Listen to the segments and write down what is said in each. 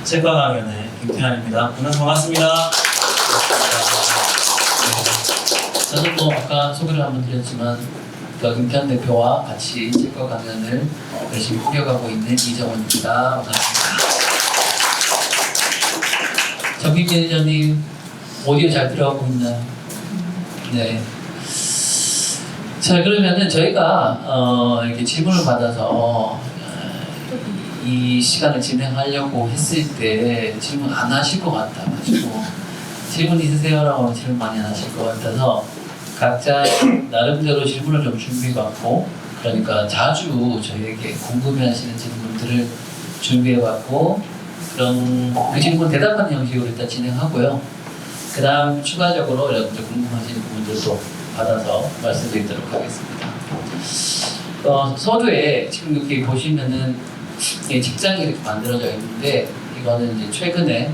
책과 강연의 김태환입니다. 오늘 반갑습니다. 저는 뭐 아까 소개를 한번 드렸지만 김태환 대표와 같이 책과 강연을 열심히 꾸려가고 있는 이정원입니다. 반갑습니다. 정빈 매니저님 오디오 잘 들어가고 있나요? 네. 자, 그러면은 저희가 이렇게 질문을 받아서 이 시간을 진행하려고 했을 때 질문 안 하실 것 같아가지고 질문 있으세요?라고 질문 많이 안 하실 것 같아서 각자 나름대로 질문을 좀 준비해봤고, 그러니까 자주 저희에게 궁금해하시는 질문들을 준비해봤고, 그런 그 질문 대답하는 형식으로 일단 진행하고요. 그 다음 추가적으로 여러분들 궁금하신 부분들도 받아서 말씀드리도록 하겠습니다. 서두에 지금 여기 보시면은 책장이 이렇게 만들어져 있는데, 이거는 이제 최근에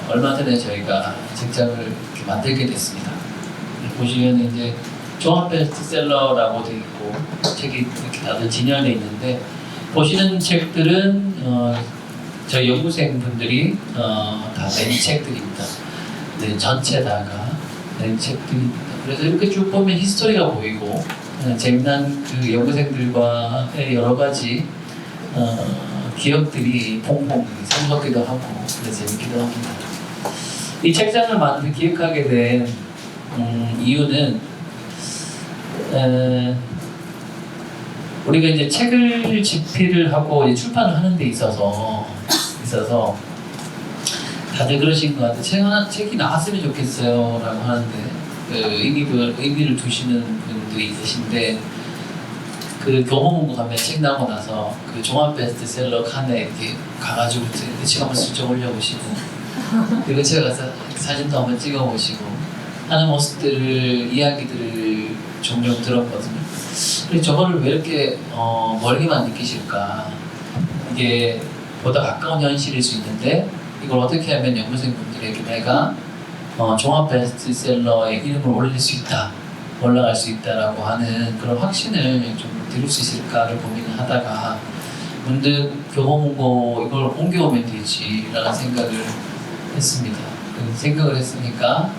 얼마 전에 저희가 책장을 이렇게 만들게 됐습니다. 보시면 이제 종합 베스트셀러라고 되어 있고 책이 이렇게 다들 진열되어 있는데, 보시는 책들은 저희 연구생 분들이 다 낸 책들입니다. 네, 전체 다가 낸 책들입니다. 그래서 이렇게 쭉 보면 히스토리가 보이고 재미난 그 연구생들과의 여러 가지 기억들이 퐁퐁 섞이기도 하고 그래서 재밌기도 합니다. 이 책장을 기획하게 된 이유는 우리가 이제 책을 집필을 하고 이제 출판을 하는 데 있어서 다들 그러신 것 같아요. 책이 나왔으면 좋겠어요 라고 하는데 의미를 두시는 분들이 있으신데, 그 교보문고 가면 책 나오고 나서 그 종합 베스트셀러 칸에 이렇게 가가지고 책 한번 슬쩍 올려보시고 그리고 제가 가서 사진도 한번 찍어보시고 하는 모습들을, 이야기들을 종종 들었거든요. 그래서 저거를 왜 이렇게 멀게만 느끼실까? 이게 보다 가까운 현실일 수 있는데 이걸 어떻게 하면 연구생분들에게 내가 종합 베스트셀러의 이름을 올릴 수 있다, 올라갈 수 있다라고 하는 그런 확신을 좀 드릴 수 있을까를 고민을 하다가 문득 교보문고 이걸 옮겨오면 되지라는 생각을 했습니다. 생각을 했으니까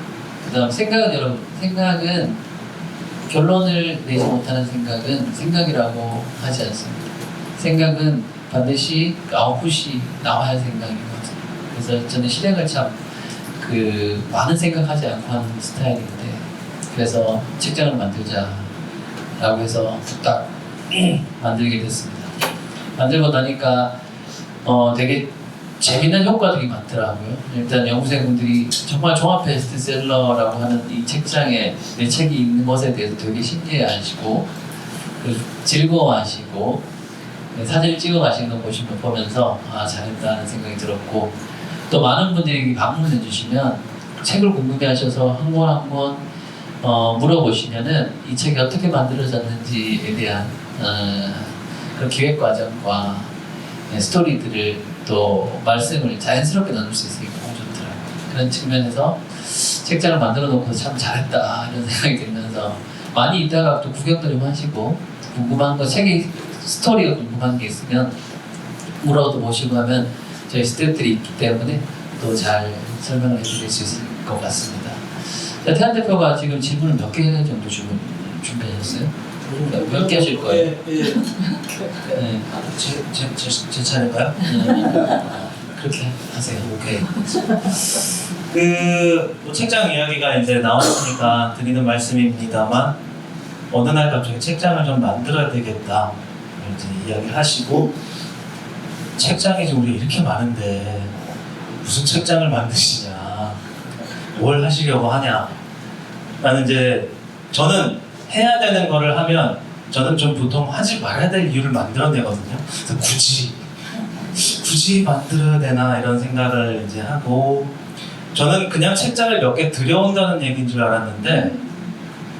그 다음 생각은 결론을 내지 못하는 생각은 생각이라고 하지 않습니다. 생각은 반드시 아웃풋이 나와야 할 생각이거든요. 그래서 저는 실행을 참 많은 생각하지 않고 하는 스타일인데, 그래서 책장을 만들자라고 해서 딱 만들게 됐습니다. 만들고 나니까 되게 재미난 효과들이 많더라고요. 일단 연구생분들이 정말 종합 베스트셀러라고 하는 이 책장에 내 책이 있는 것에 대해서 되게 신기해하시고 즐거워하시고 사진을 찍어가시는 거 보면서 잘했다는 생각이 들었고, 또 많은 분들이 방문해 주시면 책을 궁금해하셔서 한 권 한 권 물어보시면은 이 책이 어떻게 만들어졌는지에 대한 그런 기획 과정과 스토리들을 또 말씀을 자연스럽게 나눌 수 있으니까 너무 좋더라고요. 그런 측면에서 책장을 만들어 놓고 참 잘했다 이런 생각이 들면서 많이 있다가 또 구경도 좀 하시고 궁금한 거, 책의 스토리가 궁금한 게 있으면 물어도 보시고 하면 저희 스태프들이 있기 때문에 또 잘 설명을 해드릴 수 있을 것 같습니다. 자, 태환 대표가 지금 질문을 몇 개 정도 준비하셨어요? 몇 개 하실 거예요? 네. 제 차례인가요? 그렇게 하세요. 오케이. 뭐 책장 이야기가 이제 나왔으니까 드리는 말씀입니다만, 어느 날 갑자기 책장을 좀 만들어야 되겠다 이제 이야기를 하시고, 책장이 지금 우리 이렇게 많은데 무슨 책장을 만드시냐, 뭘 하시려고 하냐 라는, 이제 저는 해야 되는 거를 하면 저는 좀 보통 하지 말아야 될 이유를 만들어내거든요. 그래서 굳이 만들어야 되나 이런 생각을 이제 하고, 저는 그냥 책장을 몇 개 들여온다는 얘기인 줄 알았는데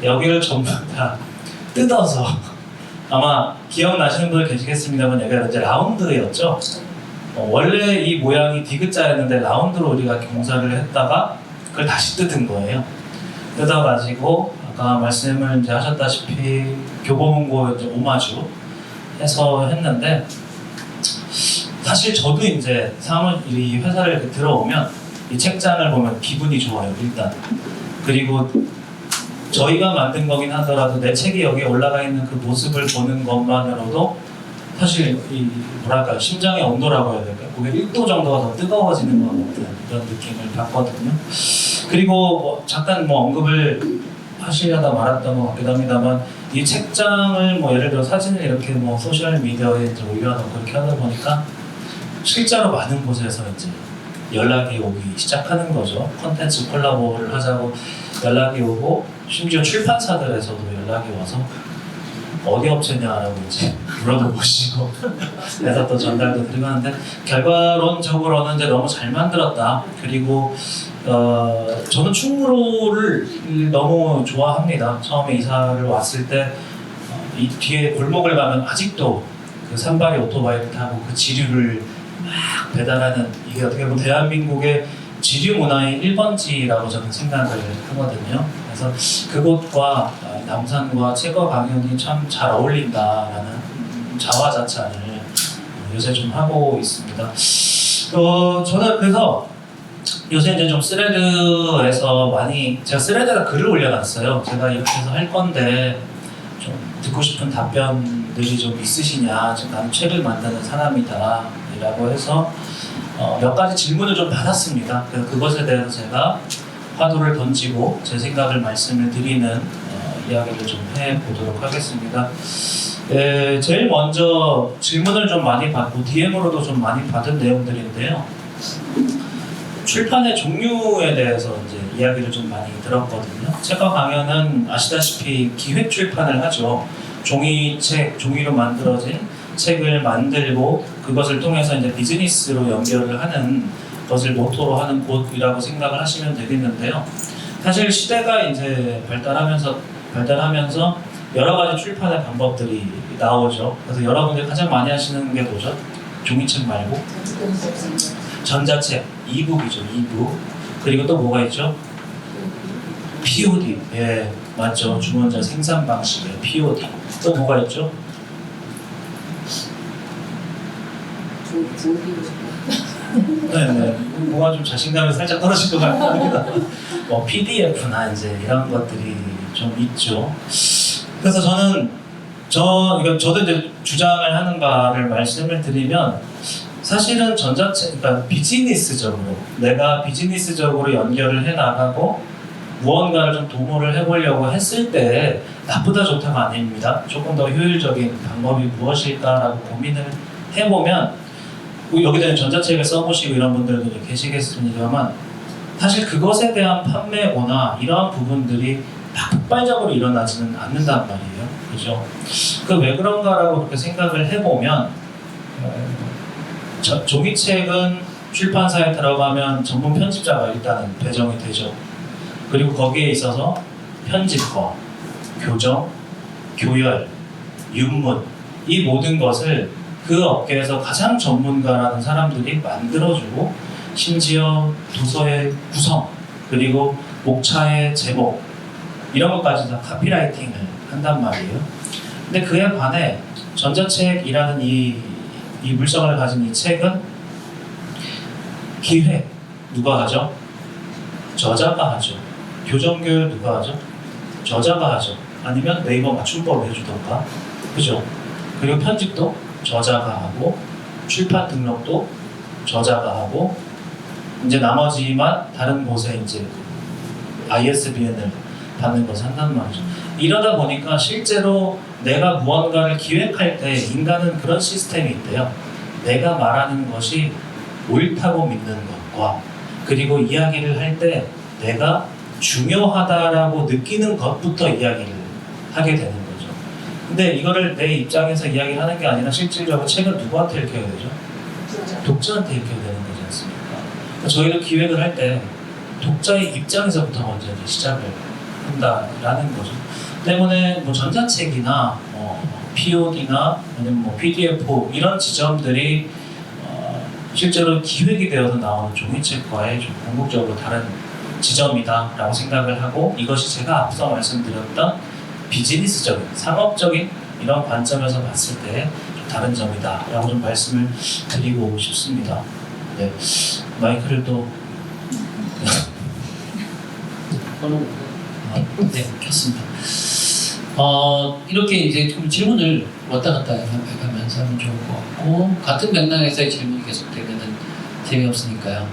여기를 전부 다 뜯어서, 아마 기억나시는 분들 계시겠습니다만 여기가 이제 라운드였죠. 원래 이 모양이 디귿자였는데 라운드로 우리가 공사를 했다가 그걸 다시 뜯은 거예요. 뜯어가지고 아까 말씀을 이제 하셨다시피 교보문고 이제 오마주 해서 했는데, 사실 저도 이제 이 회사를 이렇게 들어오면 이 책장을 보면 기분이 좋아요, 일단. 그리고 저희가 만든 거긴 하더라도 내 책이 여기에 올라가 있는 그 모습을 보는 것만으로도 사실 이 뭐랄까 심장의 온도라고 해야 될까요? 그게 1도 정도가 더 뜨거워지는 것 같은 그런 느낌을 받거든요. 그리고 뭐 잠깐 뭐 언급을 하시려다 말았던 것 같기도 합니다만 이 책장을 뭐 예를 들어 사진을 이렇게 뭐 소셜 미디어에 이제 올려놓고 그렇게 하다 보니까 실제로 많은 곳에서 이제 연락이 오기 시작하는 거죠. 콘텐츠 콜라보를 하자고 연락이 오고 심지어 출판사들에서도 연락이 와서 어디 업체냐라고 이제 물어보시고 그래서 또 전달도 드리고 하는데 결과론적으로는 이제 너무 잘 만들었다. 그리고 저는 충무로를 너무 좋아합니다. 처음에 이사를 왔을 때 이 뒤에 골목을 가면 아직도 그 산발이 오토바이를 타고 그 지류를 막 배달하는 이게 어떻게 보면 대한민국의 지류 문화의 1번지라고 저는 생각을 하거든요. 그래서 그곳과 남산과 채거 강연이 참 잘 어울린다라는 자화자찬을 요새 좀 하고 있습니다. 저는 그래서 요새 이제 좀 스레드에서 많이 제가 스레드에다 글을 올려놨어요. 제가 이렇게 해서 할 건데 좀 듣고 싶은 답변들이 좀 있으시냐. 지금 나는 책을 만드는 사람이다라고 해서 몇 가지 질문을 좀 받았습니다. 그래서 그것에 대해서 제가 화두를 던지고 제 생각을 말씀을 드리는 이야기를 좀 해보도록 하겠습니다. 제일 먼저 질문을 좀 많이 받고 DM으로도 좀 많이 받은 내용들인데요. 출판의 종류에 대해서 이제 이야기를 좀 많이 들었거든요. 책과 강연은 아시다시피 기획 출판을 하죠. 종이로 만들어진 책을 만들고 그것을 통해서 이제 비즈니스로 연결을 하는 것을 모토로 하는 곳이라고 생각을 하시면 되겠는데요. 사실 시대가 이제 발달하면서 여러 가지 출판의 방법들이 나오죠. 그래서 여러분들이 가장 많이 하시는 게 뭐죠? 종이책 말고 전자책, 이북이죠, 이북. 그리고 또 뭐가 있죠? POD. 예, 맞죠. 주문자 생산 방식의 POD. 또 뭐가 있죠? 네네. 뭔가 좀 자신감이 살짝 떨어질 것 같습니다. 뭐 PDF나 이제 이런 것들이 좀 있죠. 그래서 저도 이제 주장을 하는 바를 말씀을 드리면 사실은 그러니까 비즈니스적으로 내가 비즈니스적으로 연결을 해 나가고 무언가를 좀 도모를 해보려고 했을 때 나쁘다 좋다가 아닙니다. 조금 더 효율적인 방법이 무엇일까라고 고민을 해보면 여기다 전자책을 써보시고 이런 분들도 계시겠습니다만 사실 그것에 대한 판매고나 이러한 부분들이 다 폭발적으로 일어나지는 않는단 말이에요. 그죠? 그 왜 그런가라고 그렇게 생각을 해보면 종이책은 출판사에 들어가면 전문 편집자가 일단은 배정이 되죠. 그리고 거기에 있어서 편집과 교정, 교열, 윤문 이 모든 것을 그 업계에서 가장 전문가라는 사람들이 만들어주고 심지어 도서의 구성 그리고 목차의 제목 이런 것까지 다 카피라이팅을 한단 말이에요. 근데 그에 반해 전자책이라는 이 물성을 가진 이 책은 기획 누가 하죠? 저자가 하죠. 교정교육 누가 하죠? 저자가 하죠. 아니면 네이버 맞춤법을 해주던가, 그죠? 그리고 편집도 저자가 하고, 출판 등록도 저자가 하고, 이제 나머지만 다른 곳에 이제 ISBN을 받는 것을 한다는 말이죠. 이러다 보니까 실제로 내가 무언가를 기획할 때 인간은 그런 시스템이 있대요. 내가 말하는 것이 옳다고 믿는 것과 그리고 이야기를 할 때 내가 중요하다라고 느끼는 것부터 이야기를 하게 되는 거죠. 근데 이거를 내 입장에서 이야기를 하는 게 아니라 실질적으로 책은 누구한테 읽혀야 되죠? 독자한테 읽혀야 되는 거지 않습니까? 그러니까 저희도 기획을 할 때 독자의 입장에서부터 먼저 이제 시작을 한다라는 거죠. 때문에 뭐 전자책이나 POD나 아니면 뭐 PDF 이런 지점들이 실제로 기획이 되어서 나오는 종이책과의 좀 궁극적으로 다른 지점이다라고 생각을 하고 이것이 제가 앞서 말씀드렸던 비즈니스적인, 상업적인 이런 관점에서 봤을 때 다른 점이다 라고 좀 말씀을 드리고 싶습니다. 네, 마이크를 또 네, 켰습니다. 이렇게 이제 좀 질문을 왔다 갔다 해가면서 하면 좋을 것 같고, 같은 맥락에서의 질문이 계속되면은 재미없으니까요.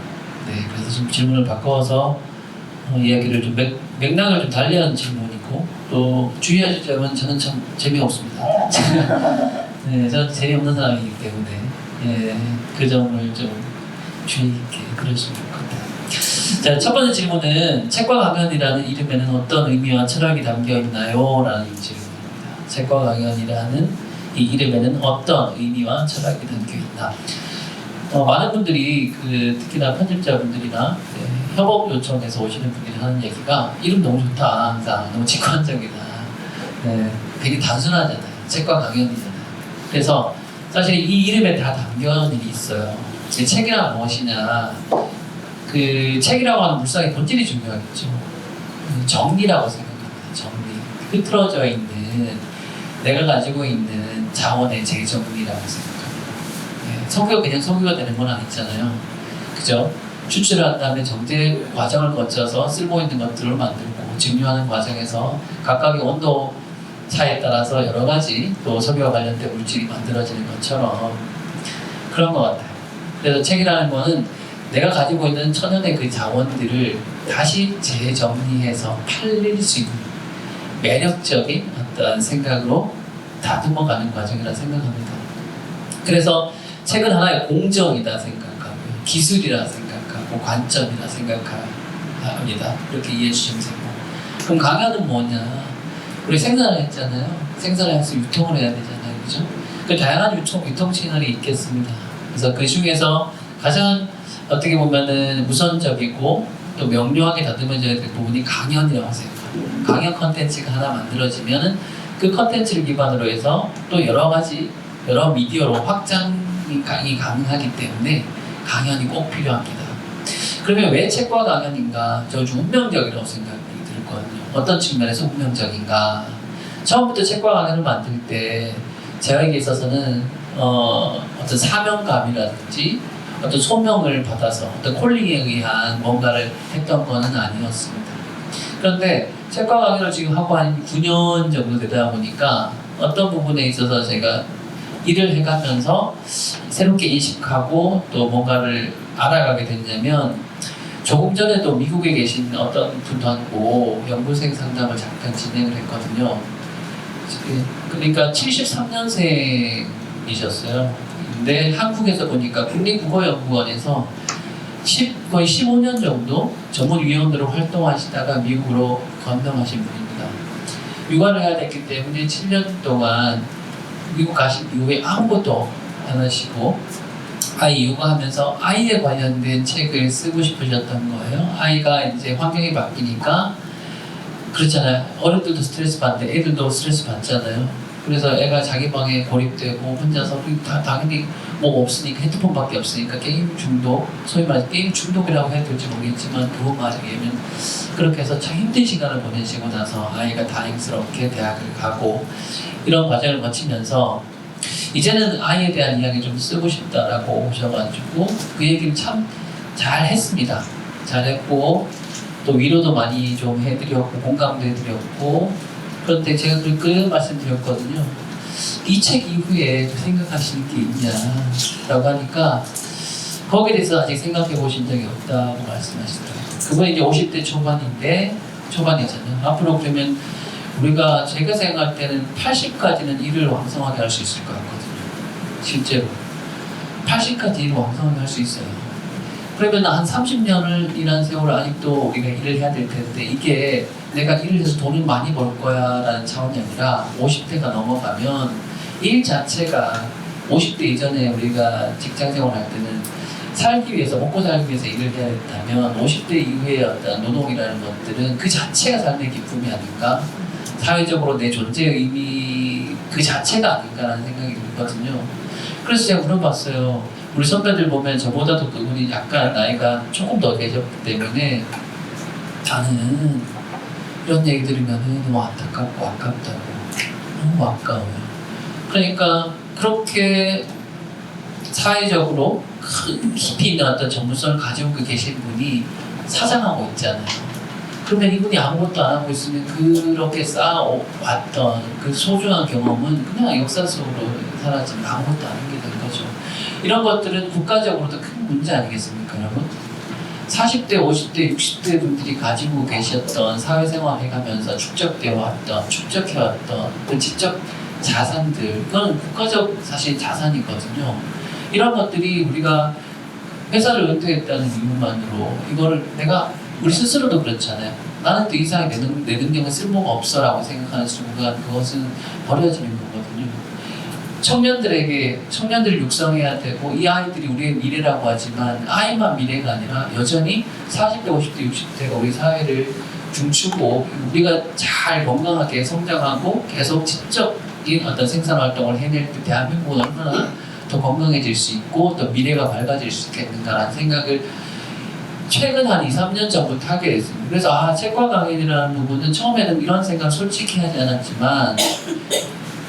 네, 그래서 좀 질문을 바꿔서 이야기를 좀 맥락을 좀 달리하는 질문이고, 또 주의하실 점은 저는 참 재미없습니다. 네, 저는 재미없는 사람이기 때문에 그 점을 좀 주의 깊게 들으시면 좋을 것 같아요. 자, 첫 번째 질문은 책과 강연이라는 이름에는 어떤 의미와 철학이 담겨 있나요? 라는 질문입니다. 책과 강연이라는 이 이름에는 어떤 의미와 철학이 담겨 있나? 많은 분들이 특히나 편집자분들이나 협업 요청해서 오시는 분들이 하는 얘기가 이름 너무 좋다, 항상 너무 직관적이다, 되게 단순하잖아요. 책과 강연이잖아요. 그래서 사실 이 이름에 다 담겨있는 일이 있어요. 책이란 무엇이냐? 그 책이라고 하는 물상의 본질이 중요하겠죠. 정리라고 생각합니다. 정리. 흐트러져 있는 내가 가지고 있는 자원의 재정리라고 생각합니다. 성교가 그냥 성교가 되는 건 아니잖아요. 그죠? 추출한 다음에 정제 과정을 거쳐서 쓸모 있는 것들을 만들고 증류하는 과정에서 각각의 온도 차에 따라서 여러 가지 또 석유와 관련된 물질이 만들어지는 것처럼 그런 것 같아요. 그래서 책이라는 거는 내가 가지고 있는 천연의 그 자원들을 다시 재정리해서 팔릴 수 있는 매력적인 어떤 생각으로 다듬어가는 과정이라 생각합니다. 그래서 책은 하나의 공정이다 생각하고 기술이라 생각하고 관점이라 생각합니다. 그렇게 이해해 주시면 되고, 그럼 강연은 뭐냐? 우리 생산을 했잖아요. 생산을 해서 유통을 해야 되잖아요. 그죠? 그 다양한 유통 채널이 있겠습니다. 그래서 그 중에서 가장 어떻게 보면은 우선적이고 또 명료하게 다듬어져야 될 부분이 강연이라고 생각합니다. 강연 컨텐츠가 하나 만들어지면은 그 컨텐츠를 기반으로 해서 또 여러 가지 여러 미디어로 확장이 가능하기 때문에 강연이 꼭 필요합니다. 그러면 왜 책과 강연인가? 저 좀 운명적이라고 생각이 들거든요. 어떤 측면에서 운명적인가? 처음부터 책과 강연을 만들 때 저에게 있어서는 어떤 사명감이라든지 어떤 소명을 받아서 어떤 콜링에 의한 뭔가를 했던 거는 아니었습니다. 그런데 책과 강연을 지금 하고 한 9년 정도 되다 보니까 어떤 부분에 있어서 제가 일을 해가면서 새롭게 인식하고 또 뭔가를 알아가게 됐냐면, 조금 전에도 미국에 계신 어떤 분하고 연구생 상담을 잠깐 진행을 했거든요. 그러니까 73년생이셨어요. 근데 한국에서 보니까 국립국어연구원에서 거의 15년 정도 전문위원으로 활동하시다가 미국으로 건너가신 분입니다. 육아를 해야 됐기 때문에 7년 동안 미국 가신 이후에 아무것도 안 하시고 아이 육아하면서 아이에 관련된 책을 쓰고 싶으셨던 거예요. 아이가 이제 환경이 바뀌니까 그렇잖아요. 어른들도 스트레스 받는데 애들도 스트레스 받잖아요. 그래서 애가 자기 방에 고립되고 혼자서 당연히 뭐 없으니까 핸드폰밖에 없으니까 게임 중독, 소위 말해서 게임 중독이라고 해야 될지 모르겠지만 그거 말하자면 그렇게 해서 참 힘든 시간을 보내시고 나서 아이가 다행스럽게 대학을 가고 이런 과정을 거치면서 이제는 아이에 대한 이야기 좀 쓰고 싶다라고 오셔가지고 그 얘기를 참 잘했습니다. 잘했고 또 위로도 많이 좀 해드렸고 공감도 해드렸고, 그런데 제가 그 말씀드렸거든요. 이 책 이후에 생각하시는 게 있냐라고 하니까 거기에 대해서 아직 생각해 보신 적이 없다고 말씀하시더라고요. 그분이 이제 50대 초반이잖아요. 앞으로 그러면 우리가 제가 생각할 때는 80까지는 일을 왕성하게 할 수 있을 것 같거든요. 실제로 80까지 일을 왕성하게 할 수 있어요. 그러면 한 30년을 일한 세월 아직도 우리가 일을 해야 될 텐데, 이게 내가 일을 해서 돈을 많이 벌 거야 라는 차원이 아니라 50대가 넘어가면 일 자체가 50대 이전에 우리가 직장 생활할 때는 살기 위해서, 먹고 살기 위해서 일을 해야 된다면 50대 이후의 어떤 노동이라는 것들은 그 자체가 삶의 기쁨이 아닌가, 사회적으로 내 존재의 의미 그 자체가 아닌가라는 생각이 들거든요. 그래서 제가 물어봤어요. 우리 선배들 보면 저보다도 그분이 약간 나이가 조금 더 계셨기 때문에 나는 이런 얘기 들으면 너무 안타깝고 아깝다고, 너무 아까워요. 그러니까 그렇게 사회적으로 깊이 있는 어떤 전문성을 가지고 계신 분이 사장하고 있잖아요. 그러면 이분이 아무것도 안 하고 있으면 그렇게 쌓아왔던 그 소중한 경험은 그냥 역사 속으로 사라지면 아무것도 안 하게 되는 거죠. 이런 것들은 국가적으로도 큰 문제 아니겠습니까, 여러분? 40대, 50대, 60대 분들이 가지고 계셨던 사회생활 해가면서 축적해왔던 그 지적 자산들, 그건 국가적 사실 자산이거든요. 이런 것들이 우리가 회사를 은퇴했다는 이유만으로 이거를 우리 스스로도 그렇잖아요. 나는 더 이상 내 능력은 쓸모가 없어라고 생각하는 순간 그것은 버려지는 거거든요. 청년들을 육성해야 되고 이 아이들이 우리의 미래라고 하지만 아이만 미래가 아니라 여전히 40대, 50대, 60대가 우리 사회를 중추고 우리가 잘 건강하게 성장하고 계속 지적인 어떤 생산 활동을 해낼 때 대한민국은 얼마나 더 건강해질 수 있고 또 미래가 밝아질 수 있겠는가라는 생각을 최근 한 2, 3년 전부터 하게 됐습니다. 그래서 책과 강연이라는 부분은 처음에는 이런 생각 솔직히 하지 않았지만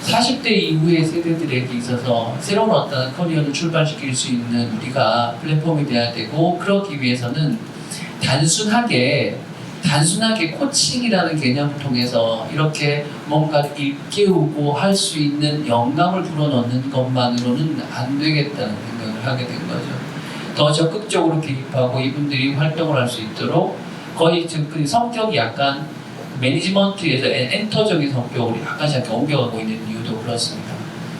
40대 이후의 세대들에게 있어서 새로운 어떤 커리어를 출발시킬 수 있는 우리가 플랫폼이 돼야 되고 그러기 위해서는 단순하게 코칭이라는 개념을 통해서 이렇게 뭔가를 일깨우고 할 수 있는 영감을 불어넣는 것만으로는 안 되겠다는 생각을 하게 된 거죠. 더 적극적으로 개입하고 이분들이 활동을 할 수 있도록 거의 그 성격이 약간 매니지먼트에서 엔터적인 성격으로 약간씩 옮겨가고 있는 이유도 그렇습니다.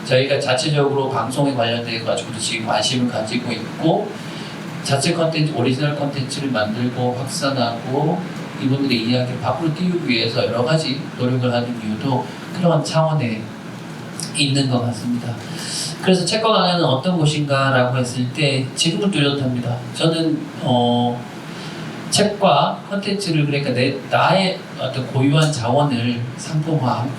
저희가 자체적으로 방송에 관련돼 가지고도 지금 관심을 가지고 있고 자체 컨텐츠, 오리지널 컨텐츠를 만들고 확산하고 이분들의 이야기를 밖으로 띄우기 위해서 여러 가지 노력을 하는 이유도 그런 차원에 있는 것 같습니다. 그래서 책과 강연은 어떤 곳인가라고 했을 때 지금은 뚜렷합니다. 저는 책과 컨텐츠를 그러니까 나의 어떤 고유한 자원을 상품화하고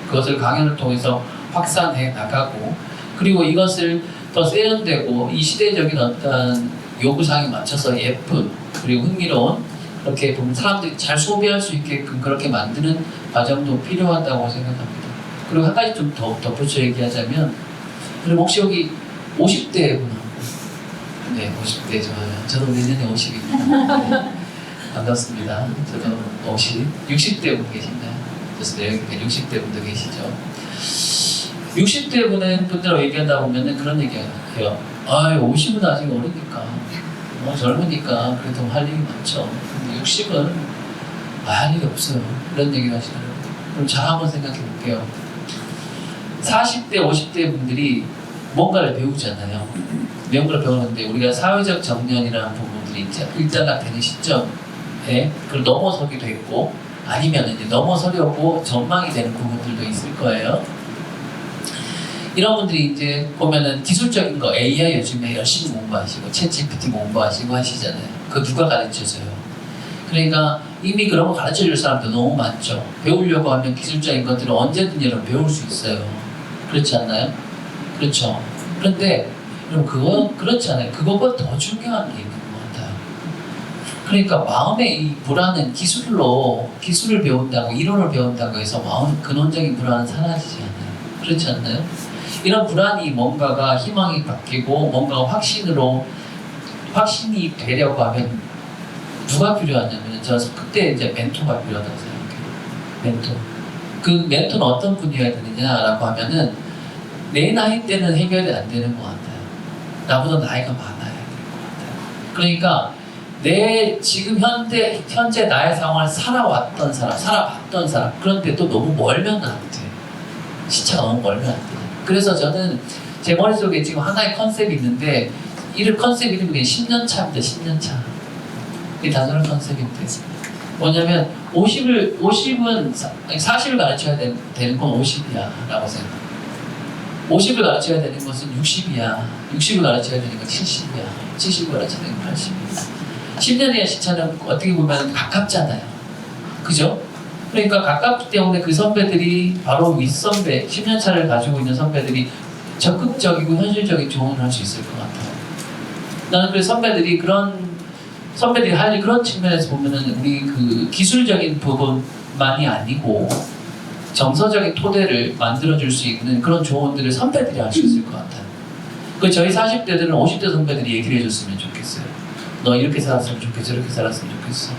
그것을 강연을 통해서 확산해 나가고 그리고 이것을 더 세련되고 이 시대적인 어떤 요구사항에 맞춰서 예쁜 그리고 흥미로운 그렇게 보면 사람들이 잘 소비할 수 있게끔 그렇게 만드는 과정도 필요하다고 생각합니다. 그리고 한 가지 좀 더 덧붙여 얘기하자면 그리고 혹시 여기 50대구나. 네, 50대 좋아요. 저도 내년에 50입니다. 네, 반갑습니다. 저도 50. 60대 분 계신가요? 좋습니다. 여기 60대 분도 계시죠. 60대 분들하고 얘기하다 보면은 그런 얘기 해요. 50은 아직 어리니까, 젊으니까 그래도 할 일이 많죠. 근데 60은 할 일이 없어요. 이런 얘기를 하시더라고요. 그럼 잘 한번 생각해 볼게요. 40대, 50대 분들이 뭔가를 배우잖아요. 뭔가를 배우는데 우리가 사회적 정년이라는 부분들이 이제 일단락 되는 시점에 그걸 넘어서기도 했고 아니면 이제 넘어서려고 전망이 되는 부분들도 있을 거예요. 이런 분들이 이제 보면은 기술적인 거 AI 요즘에 열심히 공부하시고 챗GPT 공부하시고 하시잖아요. 그거 누가 가르쳐줘요? 그러니까 이미 그런 거 가르쳐줄 사람도 너무 많죠. 배우려고 하면 기술적인 것들은 언제든 여러분 배울 수 있어요. 그렇지 않나요? 그렇죠. 그런데 여러분 그거 그렇잖아요. 그거보다 더 중요한 게 있는 것 같아요. 그러니까 마음의 이 불안은 기술을 배운다고 이론을 배운다고 해서 마음 근원적인 불안은 사라지지 않아요. 그렇지 않나요? 이런 불안이 뭔가가 희망이 바뀌고 뭔가가 확신이 되려고 하면 누가 필요하냐면 저는 그때 이제 멘토가 필요하다고 생각해요. 멘토. 그 멘토는 어떤 분이어야 되느냐라고 하면은 내 나이 때는 해결이 안 되는 것 같아요. 나보다 나이가 많아야 될 것 같아요. 그러니까 내 지금 현재 나의 상황을 살아봤던 사람 그런데 또 너무 멀면 안 돼. 시차가 너무 멀면 안 돼. 그래서 저는 제 머릿속에 지금 하나의 컨셉이 있는데 컨셉 이름이 그냥 10년 차입니다. 10년 차. 이 단순한 컨셉인데 뭐냐면 40을 가르쳐야 되는 건 50이야 라고 생각해요. 50을 가르쳐야 되는 것은 60이야. 60을 가르쳐야 되는 건 70이야. 70을 가르쳐야 되는 건 80이야. 10년의 시차는 어떻게 보면 가깝잖아요. 그죠? 그러니까 가깝기 때문에 그 선배들이 바로 윗선배, 10년 차를 가지고 있는 선배들이 적극적이고 현실적인 조언을 할 수 있을 것 같아요. 나는 그 선배들이 할 그런 측면에서 보면은 우리 그 기술적인 부분만이 아니고 정서적인 토대를 만들어줄 수 있는 그런 조언들을 선배들이 할 수 있을 것 같아요. 그 저희 40대들은 50대 선배들이 얘기를 해줬으면 좋겠어요. 너 이렇게 살았으면 좋겠어, 이렇게 살았으면 좋겠어.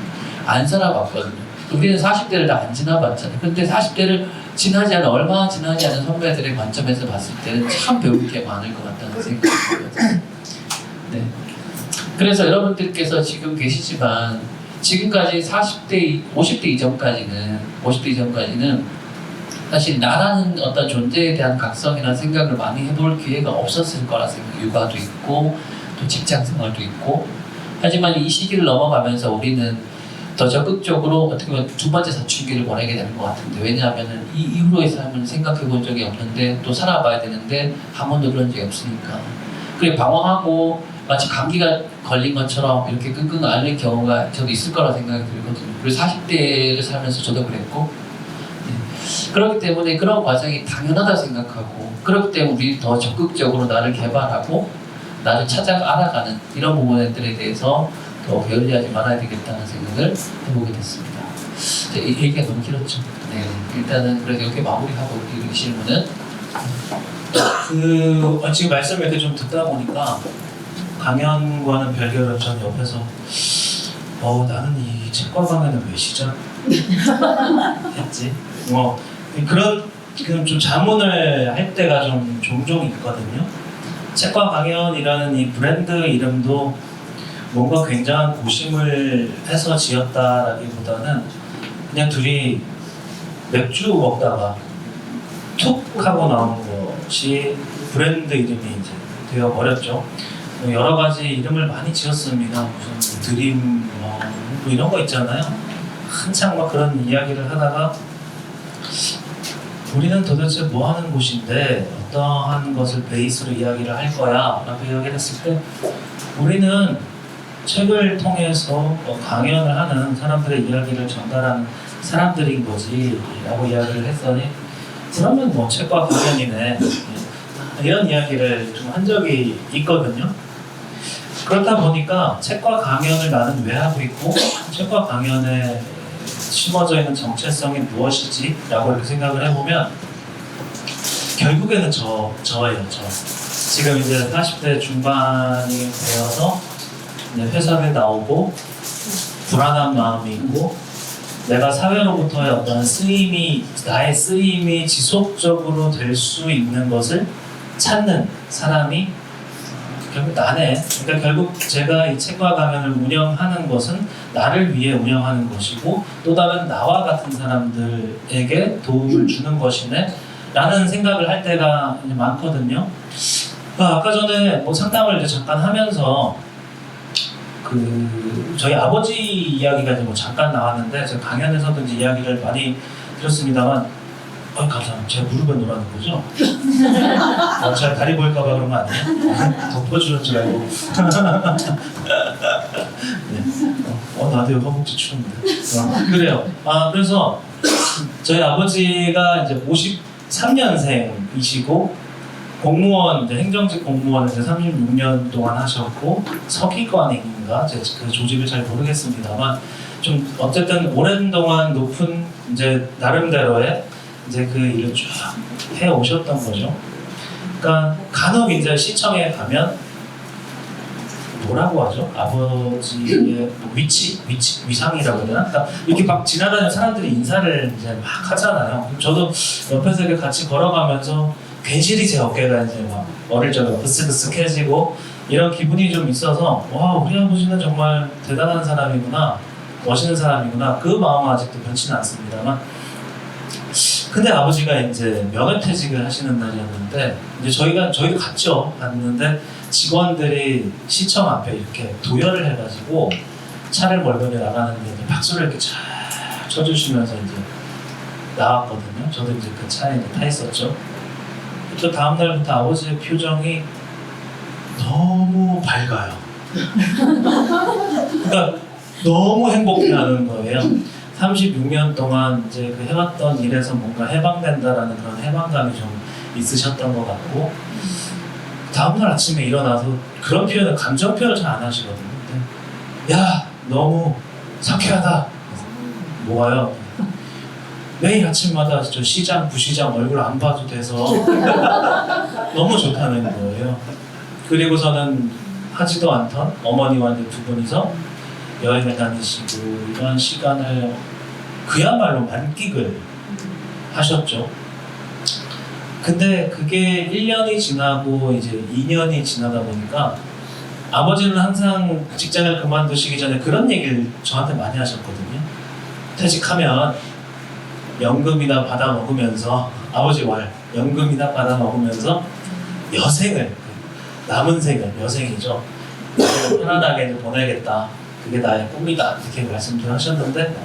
안 살아봤거든요. 우리는 40대를 다 안 지나봤잖아요. 근데 40대를 지나지 않은, 얼마나 지나지 않은 선배들의 관점에서 봤을 때는 참 배울 게 많을 것 같다는 생각이 들거든요. 네. 그래서 여러분들께서 지금 계시지만 지금까지 40대, 50대 이전까지는 사실 나라는 어떤 존재에 대한 각성이나 생각을 많이 해볼 기회가 없었을 거라 생각해요. 육아도 있고 또 직장 생활도 있고. 하지만 이 시기를 넘어가면서 우리는 더 적극적으로 어떻게 보면 두 번째 사춘기를 보내게 되는 것 같은데, 왜냐하면 이 이후로의 삶을 생각해 본 적이 없는데 또 살아봐야 되는데 한 번도 그런 적이 없으니까 그게 방황하고 마치 감기가 걸린 것처럼 이렇게 끙끙 앓는 경우가 저도 있을 거라 생각이 들거든요. 그리고 40대를 살면서 저도 그랬고, 그렇기 때문에 그런 과정이 당연하다 생각하고, 그렇기 때문에 우리 더 적극적으로 나를 개발하고 나를 찾아 알아가는 이런 부분들에 대해서 더 게을리하지 말아야 되겠다는 생각을 해보게 됐습니다. 이 얘기가 너무 길었죠. 네, 일단은 그래서 이렇게 마무리하고 이 질문은 지금 말씀을 이렇게 좀 듣다 보니까 강연과는 별개로 전 옆에서 나는 이 책과 강연을 왜 시작했지? 그런 좀 자문을 할 때가 좀 종종 있거든요. 책과 강연이라는 이 브랜드 이름도 뭔가 굉장한 고심을 해서 지었다라기보다는 그냥 둘이 맥주 먹다가 툭 하고 나온 것이 브랜드 이름이 이제 되어 버렸죠. 여러 가지 이름을 많이 지었습니다. 무슨 드림 뭐 이런 거 있잖아요. 한창 막 그런 이야기를 하다가 우리는 도대체 뭐 하는 곳인데 어떠한 것을 베이스로 이야기를 할 거야 라고 이야기를 했을 때 우리는 책을 통해서 강연을 하는 사람들의 이야기를 전달하는 사람들인 거지 라고 이야기를 했더니 그러면 뭐 책과 강연이네 이런 이야기를 좀 한 적이 있거든요. 그렇다 보니까 책과 강연을 나는 왜 하고 있고 책과 강연에 심어져 있는 정체성이 무엇이지? 라고 이렇게 생각을 해보면 결국에는 저예요. 지금 이제 40대 중반이 되어서 이제 회사에 나오고 불안한 마음이 있고 내가 사회로부터의 어떤 나의 쓰임이 지속적으로 될 수 있는 것을 찾는 사람이 결국 나네. 그러니까 결국 제가 이 책과 강연을 운영하는 것은 나를 위해 운영하는 것이고 또 다른 나와 같은 사람들에게 도움을 주는 것이네 라는 생각을 할 때가 이제 많거든요. 아까 전에 뭐 상담을 이제 잠깐 하면서 저희 아버지 이야기가 이제 뭐 잠깐 나왔는데 제가 강연에서도 이제 이야기를 많이 들었습니다만 감사합니다. 제가 무릎에 놓으라는 거죠? 제가 다리 보일까봐 그런 거 아니에요? 덮어주는 줄 알고. 네. 나도 여기 허벅지 추운데. 그래요. 그래서 저희 아버지가 이제 53년생이시고 공무원, 이제 행정직 공무원을 이제 36년 동안 하셨고 서기관인가 그 조직을 잘 모르겠습니다만 좀 어쨌든 오랜 동안 높은 이제 나름대로의 이제 그 일을 쭉 해 오셨던 거죠. 그러니까 간혹 이제 시청에 가면 뭐라고 하죠? 아버지의 위상이라고 해야 되나? 그러니까 이렇게 막 지나다니는 사람들이 인사를 이제 막 하잖아요. 저도 옆에서 이렇게 같이 걸어가면서 괜시리 제 어깨가 이제 막 어릴 적에 으쓱으쓱해지고 이런 기분이 좀 있어서 와 우리 아버지는 정말 대단한 사람이구나, 멋있는 사람이구나 그 마음은 아직도 변치는 않습니다만. 근데 아버지가 이제 명예퇴직을 하시는 날이었는데 이제 저희도 갔는데 직원들이 시청 앞에 이렇게 도열을 해가지고 차를 멀건히 나가는데 박수를 이렇게 쫙 쳐주시면서 이제 나왔거든요. 저도 이제 그 차에 이제 타 있었죠. 또 다음 날부터 아버지의 표정이 너무 밝아요. 그러니까 너무 행복해하는 거예요. 36년 동안 이제 그 해왔던 일에서 뭔가 해방된다라는 그런 해방감이 좀 있으셨던 것 같고 다음날 아침에 일어나서 그런 표현을 감정 표현을 잘 안 하시거든요. 근데 야 너무 상쾌하다. 뭐가요? 매일 아침마다 저 시장, 부시장 얼굴 안 봐도 돼서 너무 좋다는 거예요. 그리고서는 하지도 않던 어머니와 이제 두 분이서 여행을 다니시고 이런 시간을 그야말로 만끽을 하셨죠. 근데 그게 1년이 지나고 이제 2년이 지나다 보니까 아버지는 항상 직장을 그만두시기 전에 그런 얘기를 저한테 많이 하셨거든요. 퇴직하면 연금이나 받아 먹으면서 아버지 말 연금이나 받아 먹으면서 여생을 남은 생을 여생이죠. 편안하게 이제 보내겠다. 그게 나의 꿈이다. 이렇게 말씀도 하셨는데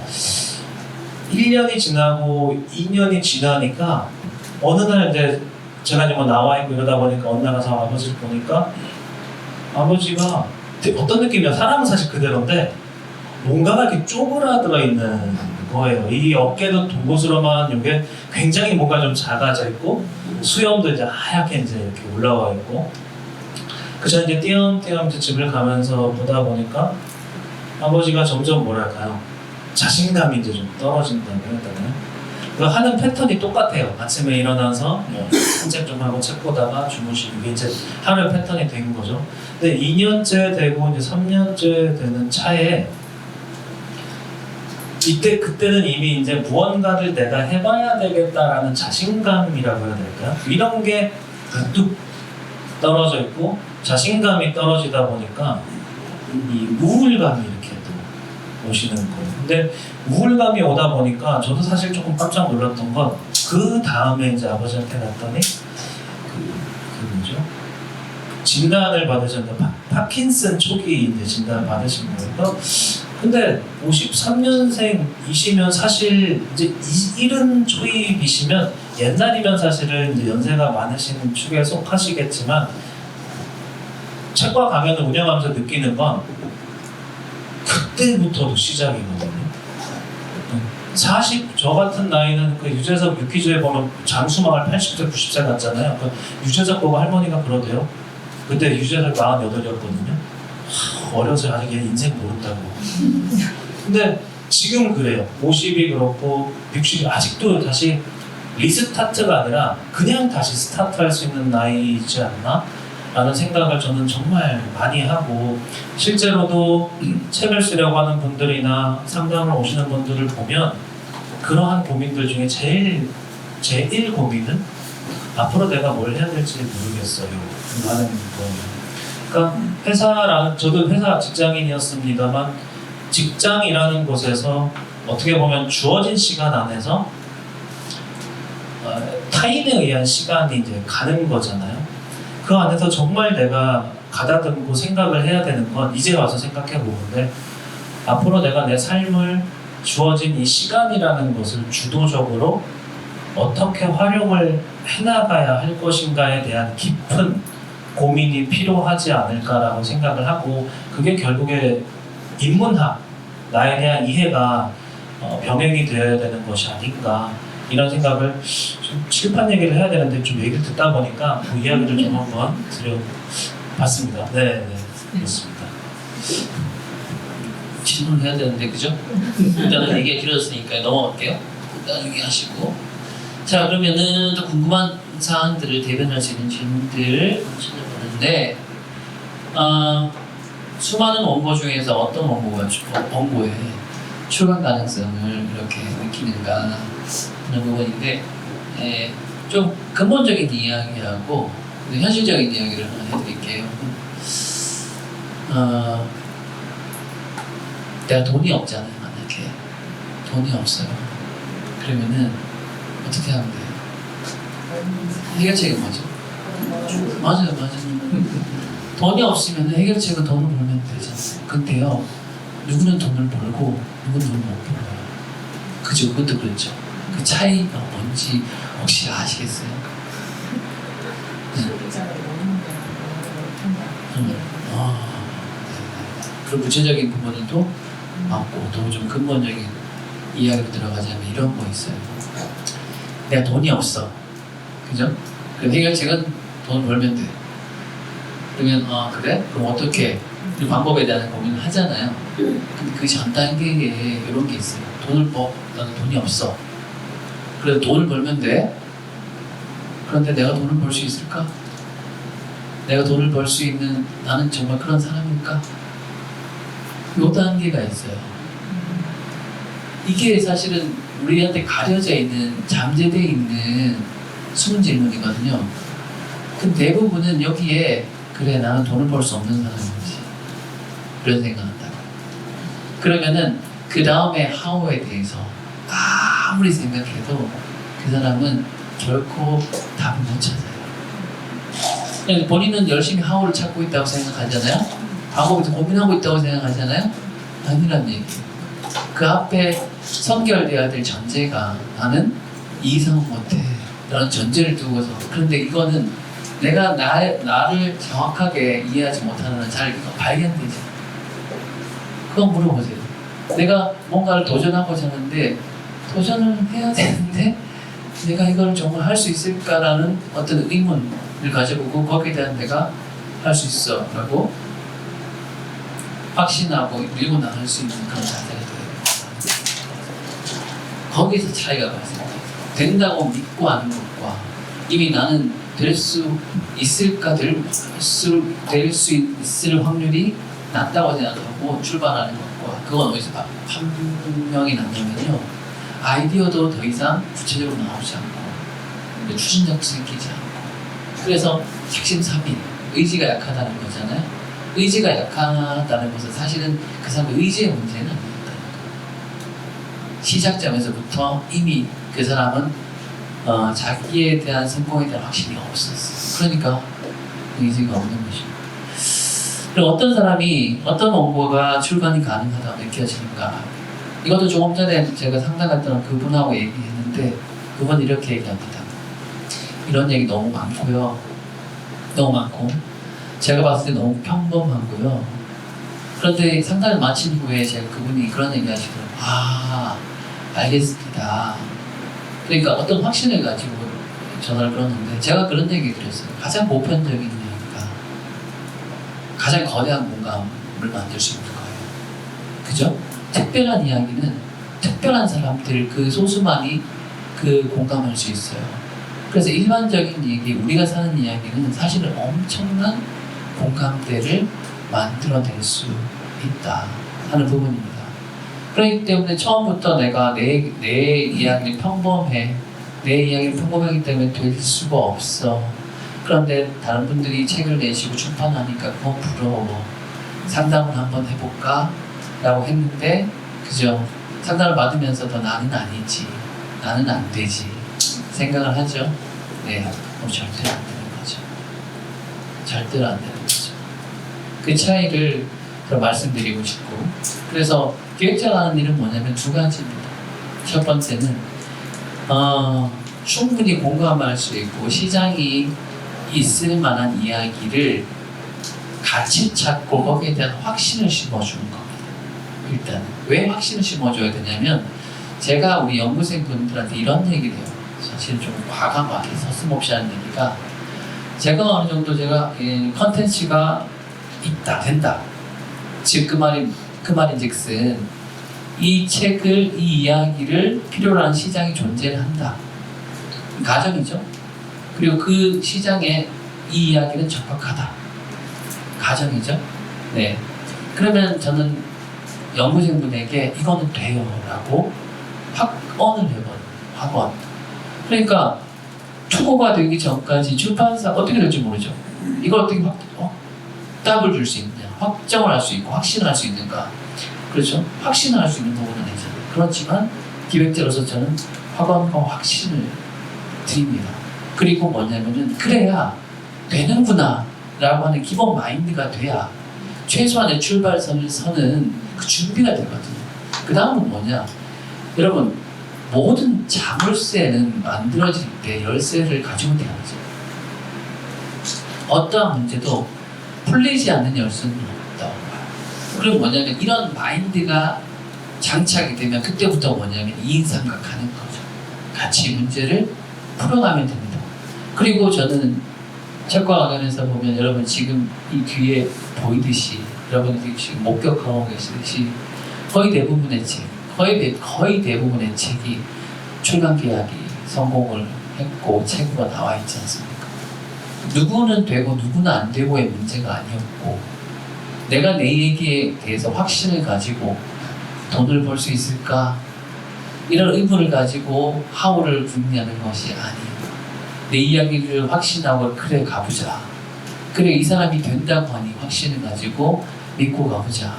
1년이 지나고 2년이 지나니까 어느 날 이제 제가 이제 뭐 나와 있고 이러다 보니까 어느 날 가서 아버지를 보니까 아버지가 어떤 느낌이야? 사람은 사실 그대로인데 뭔가가 이렇게 쪼그라들어 있는 거예요. 이 어깨도 동고스름한 이게 굉장히 뭔가 좀 작아져 있고 수염도 이제 하얗게 이제 이렇게 올라와 있고 그저 이제 띄엄띄엄 이제 집을 가면서 보다 보니까 아버지가 점점 뭐랄까요? 자신감이 이제 좀 떨어진다고 해야 되나요? 그 하는 패턴이 똑같아요. 아침에 일어나서 산책 좀 하고 책 보다가 주무시고 이게 이제 하루의 패턴이 된 거죠. 근데 2년째 되고 이제 3년째 되는 차에 그때는 이미 이제 무언가를 내가 해봐야 되겠다라는 자신감이라고 해야 될까요? 이런 게 뚝 떨어져 있고 자신감이 떨어지다 보니까 이 우울감이 이렇게 또 오시는 거예요. 근데 우울감이 오다 보니까 저도 사실 조금 깜짝 놀랐던 건 그 다음에 이제 아버지한테 갔더니 뭐죠? 진단을 받으셨는데 파킨슨 초기 이제 진단 받으신 거예요. 근데 53년생이시면 사실 이제 이른 초입이시면 옛날이면 사실은 이제 연세가 많으신 축에 속하시겠지만 책과 강연을 운영하면서 느끼는 건 그때부터도 시작이거든요. 저 같은 나이는 그 유재석 유퀴즈에 보면 장수망을 80세, 90세 갔잖아요. 그 유재석 보고 할머니가 그러대요. 그때 유재석 48이었거든요. 어려서 아직 얘 인생 모른다고. 근데 지금 그래요. 50이 그렇고 60이 아직도 다시 리스타트가 아니라 그냥 다시 스타트할 수 있는 나이이지 않나? 라는 생각을 저는 정말 많이 하고 실제로도 책을 쓰려고 하는 분들이나 상담을 오시는 분들을 보면 그러한 고민들 중에 제일 고민은 앞으로 내가 뭘 해야 될지 모르겠어요 라는 거예요. 그러니까 저도 회사 직장인이었습니다만 직장이라는 곳에서 어떻게 보면 주어진 시간 안에서 타인에 의한 시간이 이제 가는 거잖아요. 그 안에서 정말 내가 가다듬고 생각을 해야 되는 건 이제 와서 생각해 보는데 앞으로 내가 내 삶을 주어진 이 시간이라는 것을 주도적으로 어떻게 활용을 해나가야 할 것인가에 대한 깊은 고민이 필요하지 않을까라고 생각을 하고 그게 결국에 인문학, 나에 대한 이해가 병행이 되어야 되는 것이 아닌가 이런 생각을 좀 칠판 얘기를 해야 되는데 좀 얘기를 듣다 보니까 그 이야기를 좀 한번 드려봤습니다. 네, 그렇습니다. 질문을 해야 되는데 그죠? 일단은 얘기가 길어졌으니까 넘어갈게요. 나중에 하시고 자 그러면은 또 궁금한 사항들을 대변할 수 있는 질문들 찾아보는데 수많은 원고 중에서 어떤 원고에 출간 가능성을 이렇게 느끼는가 하는 부분인데 좀 근본적인 이야기하고 현실적인 이야기를 하나 해드릴게요. 내가 돈이 없잖아요. 만약에 돈이 없어요. 그러면은 어떻게 하면 돼요? 해결책은 뭐죠? 맞아요. 돈이 없으면 해결책은 돈을 벌면 되잖아요. 근데요, 누구는 돈을 벌고 누구는 돈을 못 벌어요. 그죠? 그것도 그렇죠. 그 차이가 뭔지 혹시 아시겠어요? 그리고 구체적인 부분은 또 많고 또 좀 근본적인 이야기로 들어가자면 이런 거 있어요. 내가 돈이 없어. 그죠? 그 해결책은 돈을 벌면 돼. 그러면 그래? 그럼 어떻게? 이 방법에 대한 고민을 하잖아요. 근데 그 전 단계에 이런 게 있어요. 나는 돈이 없어. 그래서 돈을 벌면 돼. 그런데 내가 돈을 벌 수 있을까? 내가 돈을 벌 수 있는 나는 정말 그런 사람일까? 요 단계가 있어요. 이게 사실은 우리한테 가려져 있는, 잠재되어 있는 숨은 질문이거든요. 그 대부분은 여기에 그래 나는 돈을 벌 수 없는 사람이지 그런 생각한다고. 그러면은 그 다음에 how에 대해서 아무리 생각해도 그 사람은 결코 답을 못 찾아요. 그냥 본인은 열심히 how를 찾고 있다고 생각하잖아요. 방법에서 고민하고 있다고 생각하잖아요. 아니란 얘기예요. 그 앞에 선결돼야 될 전제가 나는 이 이상은 못해 라는 전제를 두고서, 그런데 이거는 내가 나를 정확하게 이해하지 못하는 한 잘 발견되지. 그건 물어보세요. 내가 뭔가를 도전하고자 하는데 도전을 해야 되는데 내가 이걸 정말 할 수 있을까라는 어떤 의문을 가져보고 거기에 대한 내가 할 수 있어 라고 확신하고 밀고 나갈 수 있는 그런 자세가 돼요. 거기서 차이가 발생해요. 된다고 믿고 하는 것과 이미 나는 될 수 있을까, 될 수 있을 확률이 낮다고 생각하고 출발하는 것과, 그건 어디서 판명이 났냐면요, 아이디어도 더 이상 구체적으로 나오지 않고 추진력 생기지 않고, 그래서 작심삼일, 의지가 약하다는 거잖아요. 의지가 약하다는 것은 사실은 그 사람의 의지의 문제는 아닙니다. 시작점에서부터 이미 그 사람은 자기에 대한 성공에 대한 확신이 없었어. 그러니까 의지가 없는 것입니다. 그리고 어떤 사람이, 어떤 원고가 출간이 가능하다고 느껴지는가? 이것도 조금 전에 제가 상담했던 그분하고 얘기했는데, 그분 이렇게 얘기합니다. 이런 얘기 너무 많고요. 너무 많고 제가 봤을 때 너무 평범하고요. 그런데 상담을 마친 후에 제가 그분이 그런 얘기 하시더라고요. 아, 알겠습니다. 그러니까 어떤 확신을 가지고 전화를 걸었는데, 제가 그런 얘기 드렸어요. 가장 보편적인 이야기가 가장 거대한 공감을 만들 수 있는 거예요. 그죠? 특별한 이야기는 특별한 사람들, 그 소수만이 그 공감할 수 있어요. 그래서 일반적인 얘기, 우리가 사는 이야기는 사실은 엄청난 공감대를 만들어낼 수 있다 하는 부분입니다. 그렇기 때문에 처음부터 내가 내 이야기는 평범해, 내 이야기는 평범하기 때문에 될 수가 없어. 그런데 다른 분들이 책을 내시고 출판하니까 그건 부러워. 상담을 한번 해볼까? 라고 했는데, 그죠? 상담을 받으면서도 나는 아니지, 나는 안 되지 생각을 하죠. 네, 그럼 절대로 안 되는 거죠. 절대로 안 되는 거죠. 그 차이를 더 말씀드리고 싶고, 그래서 기획자가 하는 일은 뭐냐면 두 가지입니다. 첫 번째는 충분히 공감할 수 있고 시장이 있을 만한 이야기를 같이 찾고 거기에 대한 확신을 심어주는 겁니다. 일단 왜 확신을 심어줘야 되냐면, 제가 우리 연구생분들한테 이런 얘기를 해요. 사실 좀 과감하게 서슴없이 하는 얘기가, 제가 어느 정도 제가 컨텐츠가 있다, 된다, 즉 그 말인즉슨 이 책을, 이 이야기를 필요로 하는 시장이 존재를 한다, 가정이죠. 그리고 그 시장에 이 이야기는 적합하다, 가정이죠. 네. 그러면 저는 연구생분에게 이거는 돼요 라고 확언을 해버려요. 확언. 그러니까 초보가 되기 전까지 출판사 어떻게 될지 모르죠. 이걸 어떻게 답을 줄 수 있느냐, 확정을 할 수 있고 확신을 할 수 있는가. 그렇죠? 확신을 할 수 있는 부분은 아니잖아요. 그렇지만 기획자로서 저는 확언과 확신을 드립니다. 그리고 뭐냐면은 그래야 되는구나 라고 하는 기본 마인드가 돼야 최소한의 출발선을 서는 그 준비가 되거든요. 그 다음은 뭐냐, 여러분, 모든 자물쇠는 만들어질 때 열쇠를 가지고 태어나죠. 어떠한 문제도 풀리지 않는 열쇠는 없다고 봐요. 그리고 뭐냐면 이런 마인드가 장착이 되면 그때부터 뭐냐면 이인삼각하는 거죠. 같이 문제를 풀어가면 됩니다. 그리고 저는 책과 관련해서 보면, 여러분 지금 이 뒤에 보이듯이, 여러분들이 지금 목격하고 계시듯이 거의 대부분의 책, 거의 대부분의 책이 출간 계약이 성공을 했고 체구가 나와 있지 않습니까? 누구는 되고 누구는 안 되고의 문제가 아니었고 내가 내 얘기에 대해서 확신을 가지고 돈을 벌 수 있을까? 이런 의문을 가지고 하울을 궁리하는 것이 아니에요. 내 이야기를 확신하고 그래 가보자. 그래 이 사람이 된다고 하니 확신을 가지고 믿고 가보자.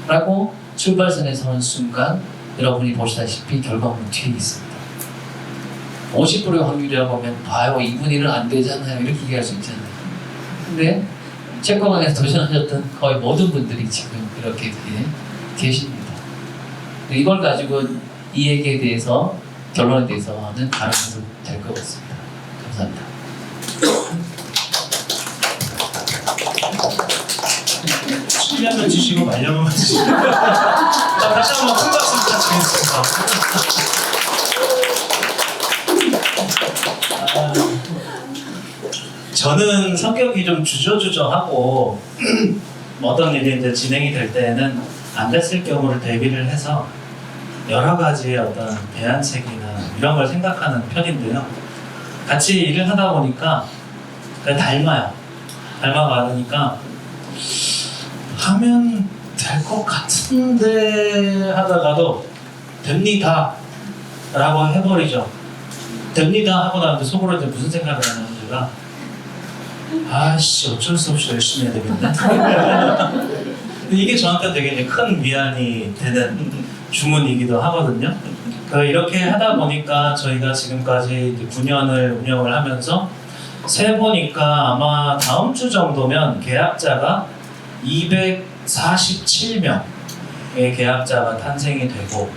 라고 출발선에 서는 순간 여러분이 보시다시피 결과물은 뒤에 있습니다. 50%의 확률이라고 하면 봐요 2분의 1은 안 되잖아요 이렇게 얘기할 수 있잖아요. 근데 채권왕에서 도전하셨던 거의 모든 분들이 지금 이렇게 계십니다. 이걸 가지고 이 얘기에 대해서 결론에 대해서는 다루면 될 것 같습니다. 감사합니다. 실력을 주시고 말려만 주시고 자, 다시 한번 큰 박수 부탁드리겠습니다. 저는 성격이 좀 주저주저하고 어떤 일이 이제 진행이 될 때는 안 됐을 경우를 대비를 해서 여러 가지의 어떤 대안책이나 이런 걸 생각하는 편인데요. 같이 일을 하다 보니까 그냥 닮아가니까 하면 될 것 같은데 하다가도 됩니다 라고 해버리죠. 됩니다 하고 나면 속으로 이제 무슨 생각을 하냐면 제가 아씨 어쩔 수 없이 열심히 해야 되겠네. 이게 저한테 되게 이제 큰 위안이 되는 주문이기도 하거든요. 이렇게 하다 보니까 저희가 지금까지 이제 9년을 운영을 하면서 세보니까 아마 다음 주 정도면 계약자가 247명의 계약자가 탄생이 되고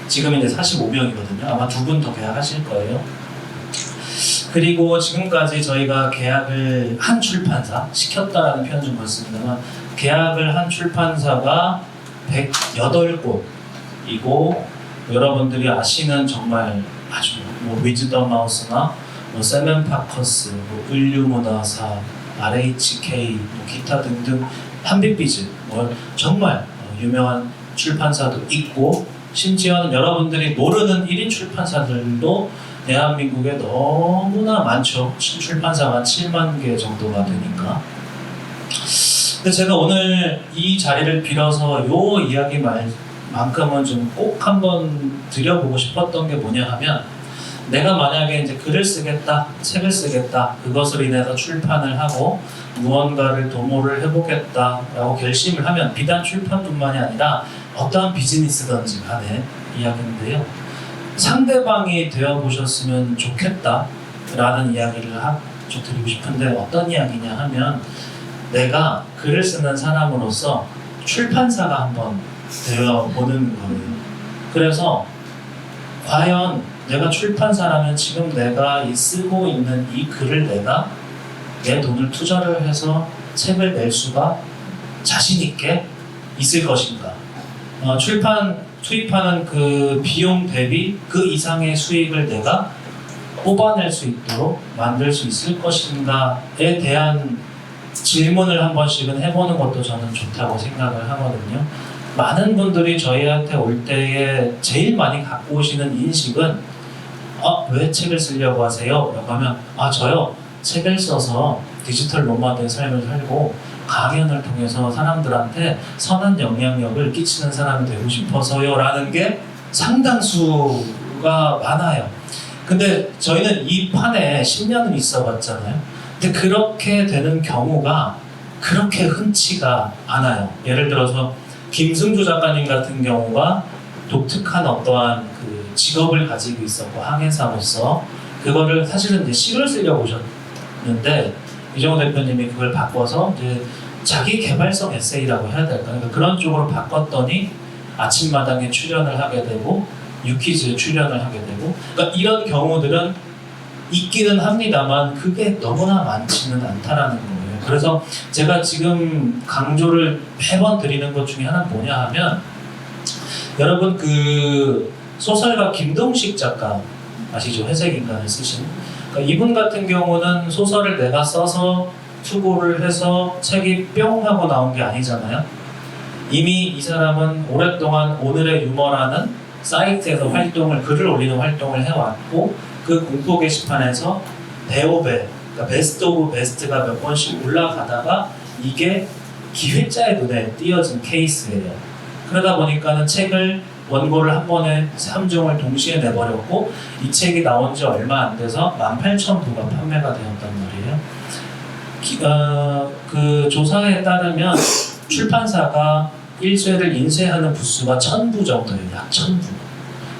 지금 이제 45명이거든요. 아마 2분 더 계약하실 거예요. 그리고 지금까지 저희가 계약을 한 출판사, 시켰다라는 표현 좀 그렇습니다만 계약을 한 출판사가 108곳이고 여러분들이 아시는 정말 아주 위즈더 마우스나 세멘파커스, 을류문화사, RHK, 기타 등등 한빛비즈 정말 유명한 출판사도 있고 심지어는 여러분들이 모르는 1인 출판사들도 대한민국에 너무나 많죠. 출판사가 7만 개 정도가 되니까. 근데 제가 오늘 이 자리를 빌어서 요 이야기만큼은 좀 꼭 한번 드려보고 싶었던 게 뭐냐 하면 내가 만약에 이제 글을 쓰겠다, 책을 쓰겠다, 그것을 인해서 출판을 하고 무언가를 도모를 해보겠다라고 결심을 하면 비단 출판뿐만이 아니라 어떠한 비즈니스든지 간에 이야기인데요. 상대방이 되어보셨으면 좋겠다라는 이야기를 좀 드리고 싶은데 어떤 이야기냐 하면 내가 글을 쓰는 사람으로서 출판사가 한번 되어보는 거예요. 그래서 과연 내가 출판사라면 지금 내가 쓰고 있는 이 글을 내가 내 돈을 투자를 해서 책을 낼 수가 자신 있게 있을 것인가? 투입하는 그 비용 대비 그 이상의 수익을 내가 뽑아낼 수 있도록 만들 수 있을 것인가에 대한 질문을 한 번씩은 해보는 것도 저는 좋다고 생각을 하거든요. 많은 분들이 저희한테 올 때에 제일 많이 갖고 오시는 인식은 왜 책을 쓰려고 하세요? 라고 하면 저요 책을 써서 디지털 노마드의 삶을 살고 강연을 통해서 사람들한테 선한 영향력을 끼치는 사람이 되고 싶어서요 라는 게 상당수가 많아요. 근데 저희는 이 판에 10년을 있어 봤잖아요. 근데 그렇게 되는 경우가 그렇게 흔치가 않아요. 예를 들어서 김승주 작가님 같은 경우가 독특한 어떠한 그 직업을 가지고 있었고 항해사로서 그거를 사실은 이제 시를 쓰려고 오셨는데 이정호 대표님이 그걸 바꿔서 이제 자기 개발성 에세이라고 해야 될까? 그러니까 그런 쪽으로 바꿨더니 아침마당에 출연을 하게 되고 유퀴즈에 출연을 하게 되고 그러니까 이런 경우들은 있기는 합니다만 그게 너무나 많지는 않다라는 거예요. 그래서 제가 지금 강조를 매번 드리는 것 중에 하나는 뭐냐 하면 여러분 그 소설가 김동식 작가 아시죠? 회색인간을 쓰신 그러니까 이분 같은 경우는 소설을 내가 써서 투고를 해서 책이 뿅 하고 나온 게 아니잖아요. 이미 이 사람은 오랫동안 오늘의 유머라는 사이트에서 글을 올리는 활동을 해왔고 그 공포 게시판에서 대오배, 그러니까 베스트 오브 베스트가 몇 번씩 올라가다가 이게 기획자의 눈에 띄어진 케이스예요. 그러다 보니까는 책을 원고를 한 번에 3종을 동시에 내버렸고 이 책이 나온 지 얼마 안 돼서 18,000부가 판매가 되었단 말이에요. 그 조사에 따르면 출판사가 일쇄를 인쇄하는 부수가 1,000부 정도예요. 약 1,000부.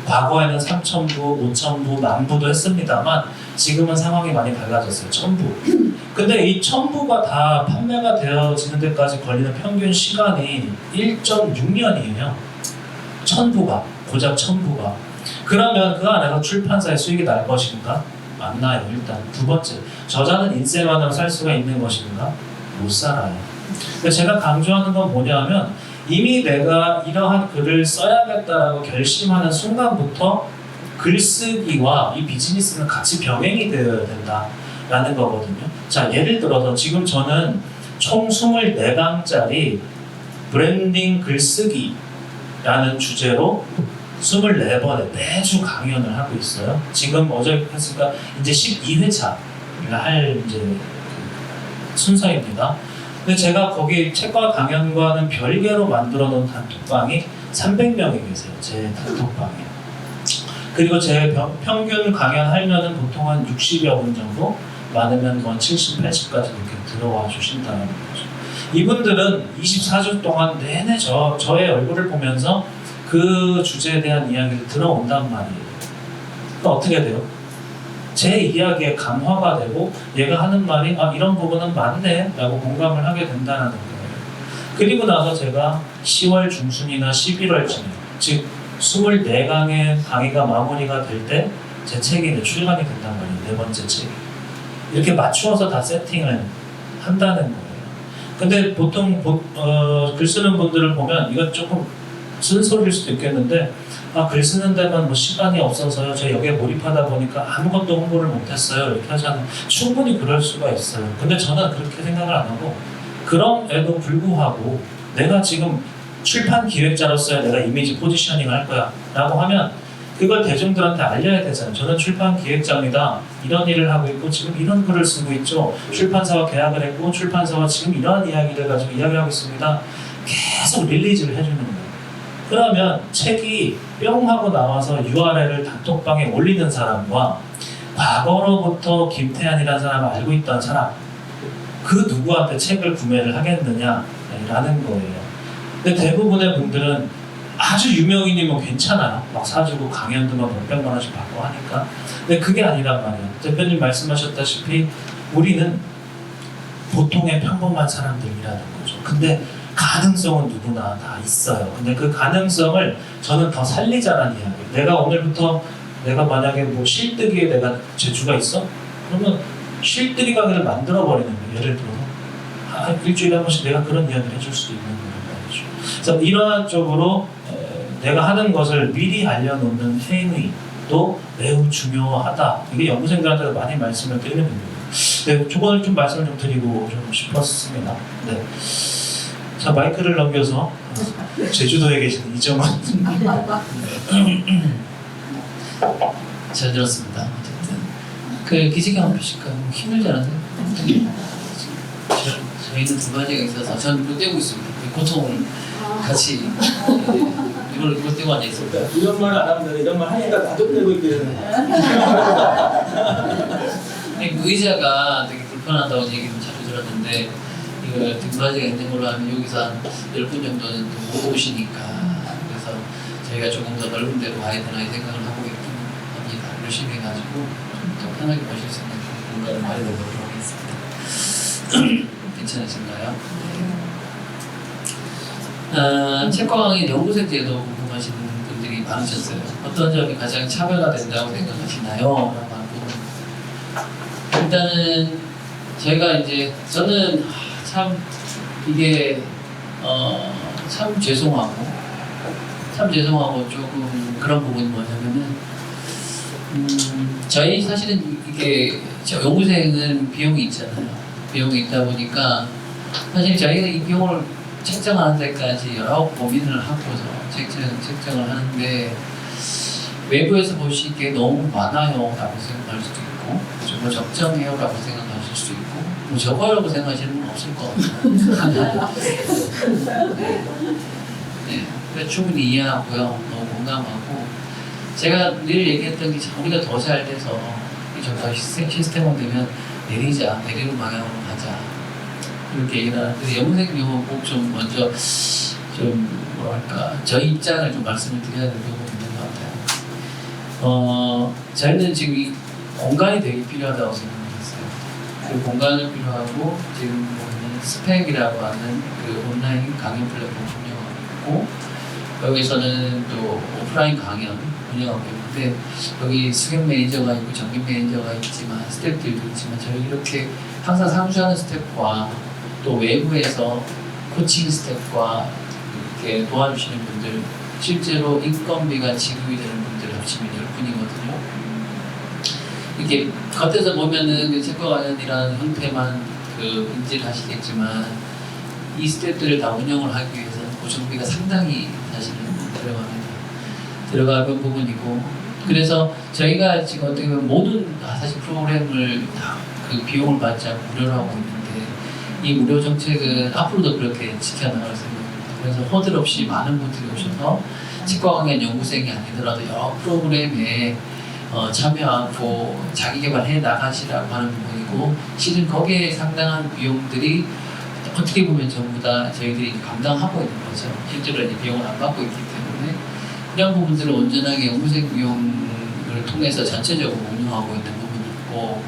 과거에는 3,000부, 5,000부, 10,000부도 했습니다만 지금은 상황이 많이 달라졌어요. 1,000부. 근데 이 1,000부가 다 판매가 되어지는 데까지 걸리는 평균 시간이 1.6년이에요. 1,000부가, 고작 1,000부가. 그러면 그 안에서 출판사의 수익이 날 것인가? 안 나요. 일단 두 번째, 저자는 인쇄만으로 살 수가 있는 것인가? 못 살아요. 근데 제가 강조하는 건 뭐냐면 이미 내가 이러한 글을 써야겠다라고 결심하는 순간부터 글쓰기와 이 비즈니스는 같이 병행이 되어야 된다라는 거거든요. 자, 예를 들어서 지금 저는 총 24강짜리 브랜딩 글쓰기라는 주제로 24번에 매주 강연을 하고 있어요. 지금 어제 했으니까 이제 12회차를 할 이제 순서입니다. 근데 제가 거기 책과 강연과는 별개로 만들어 놓은 단톡방이 300명이 계세요. 제 단톡방에. 그리고 제 평균 강연하려는 보통 한 60여 분 정도, 많으면 뭐 70, 80까지 이렇게 들어와 주신다는 거죠. 이분들은 24주 동안 내내 저의 얼굴을 보면서 그 주제에 대한 이야기를 들어온단 말이에요. 그럼 어떻게 돼요? 제 이야기에 감화가 되고 얘가 하는 말이 아 이런 부분은 맞네 라고 공감을 하게 된다는 거예요. 그리고 나서 제가 10월 중순이나 11월쯤에 즉 24강의 강의가 마무리가 될 때 제 책이 이제 출간이 된단 말이에요. 네 번째 책이. 이렇게 맞추어서 다 세팅을 한다는 거예요. 근데 보통 글 쓰는 분들을 보면 이건 조금 쓴소리일 수도 있겠는데 아, 글 쓰는 데만 뭐 시간이 없어서요. 제가 여기에 몰입하다 보니까 아무것도 홍보를 못했어요. 이렇게 하잖아요. 충분히 그럴 수가 있어요. 근데 저는 그렇게 생각을 안 하고 그럼에도 불구하고 내가 지금 출판 기획자로서의 내가 이미지 포지셔닝을 할 거야 라고 하면 그걸 대중들한테 알려야 되잖아요. 저는 출판 기획자입니다. 이런 일을 하고 있고 지금 이런 글을 쓰고 있죠. 출판사와 계약을 했고 출판사와 지금 이러한 이야기를 가지고 이야기를 하고 있습니다. 계속 릴리즈를 해주는 거예요. 그러면 책이 뿅 하고 나와서 URL을 단톡방에 올리는 사람과 과거로부터 김태한이라는 사람을 알고 있던 사람 그 누구한테 책을 구매를 하겠느냐라는 거예요. 근데 대부분의 분들은 아주 유명인이면 괜찮아요. 막 사주고 강연도 막 몇백만 원씩 받고 하니까. 근데 그게 아니란 말이에요. 대표님 말씀하셨다시피 우리는 보통의 평범한 사람들이라는 거죠. 근데 가능성은 누구나 다 있어요. 근데 그 가능성을 저는 더 살리자라는 이야기. 내가 오늘부터 내가 만약에 뭐 실뜨기에 내가 재주가 있어? 그러면 실뜨기 가게를 만들어 버리는 거예요. 예를 들어서 일주일에 한 번씩 내가 그런 이야기를 해줄 수도 있는 거예요. 그래서 이러한 쪽으로 내가 하는 것을 미리 알려놓는 행위도 매우 중요하다. 이게 연구생들한테도 많이 말씀을 드리는 부분이에요. 네, 조건을 좀 말씀을 좀 드리고 좀 싶었습니다. 네. 자, 마이크를 넘겨서 제주도에 계시는 이정원. 잘 들었습니다. 어쨌든 그 기지개 한번 펴실까요? 힘들지 않은데? 저희는 두 가지가 있어서 저는 이거 떼고 있습니다. 그 고통을 같이 이걸 떼고 앉아 있을까요? 이런 말 안 하면 이런 말 하니까 나도 떼고 있거든. 그 의자가 되게 불편하다고 얘기를 자주 들었는데 이거 등받이가 있는 걸로 하면 여기서 한 10분 정도는 못 오시니까 그래서 저희가 조금 더 넓은 데로 가야 되나 이 생각을 하고 있긴 합니다. 열심히 해가지고 좀 더 편하게 모실 수 있는 공간을 마련해 보도록 하겠습니다. 괜찮으신가요? 네. 책과 강의 연구생제도 궁금하신 분들이 많으셨어요. 어떤 점이 가장 차별화 된다고 생각하시나요? 라고 하고 일단은 저희가 이제 저는 참 이게 참 죄송하고 조금 그런 부분이 뭐냐면은 저희 사실은 이게 연구생은 비용이 있잖아요. 비용이 있다 보니까 사실 저희가 이 비용을 책정하는 데까지 여러 고민을 하고서 책정을 하는데 외부에서 보시기에 너무 많아요 라고 생각할 수도 있고 뭐 적정해요 라고 생각하실 수도 있고 뭐 적어요라고 생각하시는 분 없을 것 같아요. 네, 그래서 충분히 이해하고요. 너무 공감하고 제가 늘 얘기했던 게 우리가 더 잘 돼서 저 시스템화 되면 내리는 방향으로 가자 이렇게 얘기를 하는데 연구생 경우 꼭 좀 먼저 좀 뭐랄까 저희 입장을 좀 말씀을 드려야 될 부분이 있는 것 같아요. 저희는 지금 이 공간이 되게 필요하다고 생각했어요. 그 공간을 필요하고 지금 보면 스펙이라고 하는 그 온라인 강연 플랫폼 운영하고 있고 여기서는 또 오프라인 강연 운영하고 있는데 여기 수경 매니저가 있고 정기 매니저가 있지만 스태프들도 있지만 저희 이렇게 항상 상주하는 스태프와 또 외부에서 코칭 스태프과 이렇게 도와주시는 분들 실제로 인건비가 지급이 되는 분들 합치면 10분이거든요. 이게 겉에서 보면은 그 체코 강연이라는 형태만 그 인지를 하시겠지만 이 스태프들을 다 운영을 하기 위해서는 고정비가 상당히 사실은 들어가는 부분이고 그래서 저희가 지금 어떻게 보면 모든 사실 프로그램을 다 그 비용을 받지 않고 무료로 하고 있는데 이 무료 정책은 앞으로도 그렇게 지켜나갈 생각입니다. 그래서 허들 없이 많은 분들이 오셔서 치과 강연 연구생이 아니더라도 여러 프로그램에 참여하고 자기개발해 나가시라고 하는 부분이고 실은 거기에 상당한 비용들이 어떻게 보면 전부 다 저희들이 감당하고 있는 거죠. 실제로 이제 비용을 안 받고 있기 때문에 이런 부분들을 온전하게 연구생 비용을 통해서 전체적으로 운영하고 있는 부분이 있고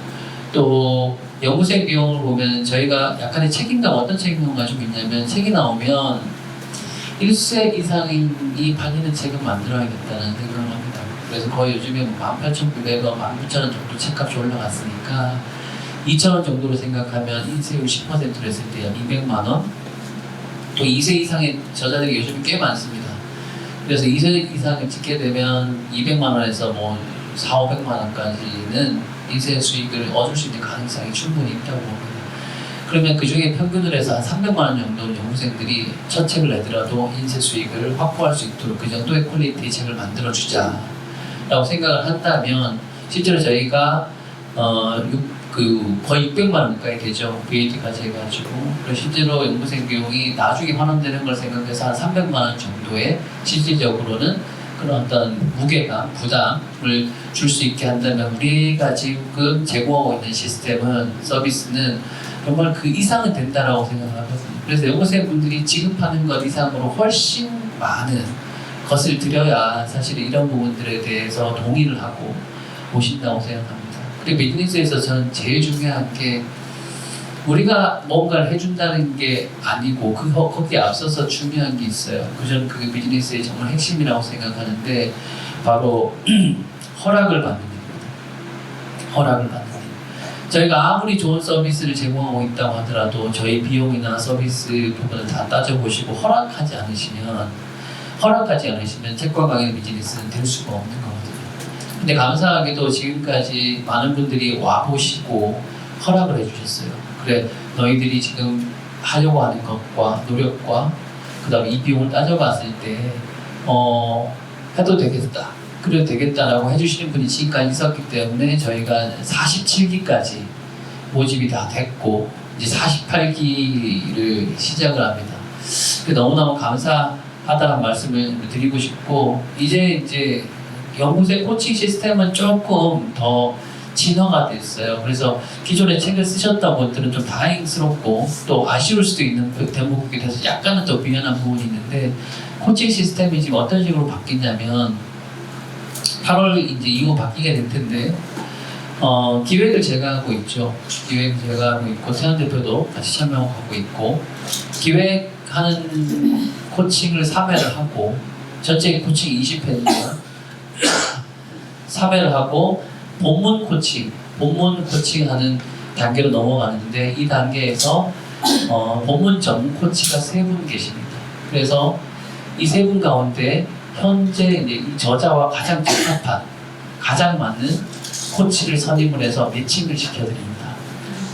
또 연구생 비용을 보면 저희가 약간의 책임감 어떤 책임감을 가지고 있냐면 책이 나오면 1세 이상이 팔리는 책을 만들어야겠다는 생각을 합니다. 그래서 거의 요즘에 18,900원, 19,000원 정도 책값이 올라갔으니까 2,000원 정도로 생각하면 인세율 10%로 했을 때 200만 원. 또 2세 이상의 저자들이 요즘 꽤 많습니다. 그래서 2세 이상을 찍게 되면 200만 원에서 뭐 4, 500만 원까지는 인세 수익을 얻을 수 있는 가능성이 충분히 있다고 봅니다. 그러면 그 중에 평균을 해서 한 300만 원 정도 연구생들이 첫 책을 내더라도 인세 수익을 확보할 수 있도록 그 정도의 퀄리티의 책을 만들어주자 라고 생각을 한다면 실제로 저희가 거의 600만 원 가까이 되죠. VAT까지 해가지고 그래서 실제로 연구생 비용이 나중에 환원되는 걸 생각해서 한 300만 원 정도의 실질적으로는 그런 어떤 무게감, 부담을 줄 수 있게 한다면 우리가 지금 제공하고 있는 시스템은 서비스는 정말 그 이상은 된다라고 생각하거든요. 그래서 연구생 분들이 지급하는 것 이상으로 훨씬 많은 것을 드려야 사실 이런 부분들에 대해서 동의를 하고 오신다고 생각합니다. 그리고 비즈니스에서 저는 제일 중요한 게 우리가 뭔가를 해준다는 게 아니고 거기에 앞서서 중요한 게 있어요. 저는 그게 비즈니스의 정말 핵심이라고 생각하는데 바로 허락을 받는 겁니다. 허락을 받는 것. 저희가 아무리 좋은 서비스를 제공하고 있다고 하더라도 저희 비용이나 서비스 부분을 다 따져보시고 허락하지 않으시면 치과 강연 비즈니스는 될 수가 없는 거거든요. 근데 감사하게도 지금까지 많은 분들이 와보시고 허락을 해주셨어요. 그래 너희들이 지금 하려고 하는 것과 노력과 그 다음에 이 비용을 따져봤을 때 해도 되겠다 그래도 되겠다라고 해주시는 분이 지금까지 있었기 때문에 저희가 47기까지 모집이 다 됐고 이제 48기를 시작을 합니다. 너무너무 감사하다는 말씀을 드리고 싶고 이제 연구생 코칭 시스템은 조금 더 진화가 됐어요. 그래서 기존에 책을 쓰셨던 분들은 좀 다행스럽고 또 아쉬울 수도 있는 대목이 돼서 약간은 더 미안한 부분이 있는데 코칭 시스템이 지금 어떤 식으로 바뀌냐면 8월 이제 이후 바뀌게 될 텐데 기획을 제가 하고 있죠. 기획을 제가 하고 있고 세현 대표도 같이 참여하고 있고 기획하는 코칭을 3회를 하고 전체 코칭 20회입니다. 3회를 하고 본문 코칭하는 단계로 넘어가는데 이 단계에서 본문 전문 코치가 3분 계십니다. 그래서 이 3분 가운데 현재 이제 이 저자와 가장 적합한, 가장 맞는 코치를 선임을 해서 매칭을 시켜드립니다.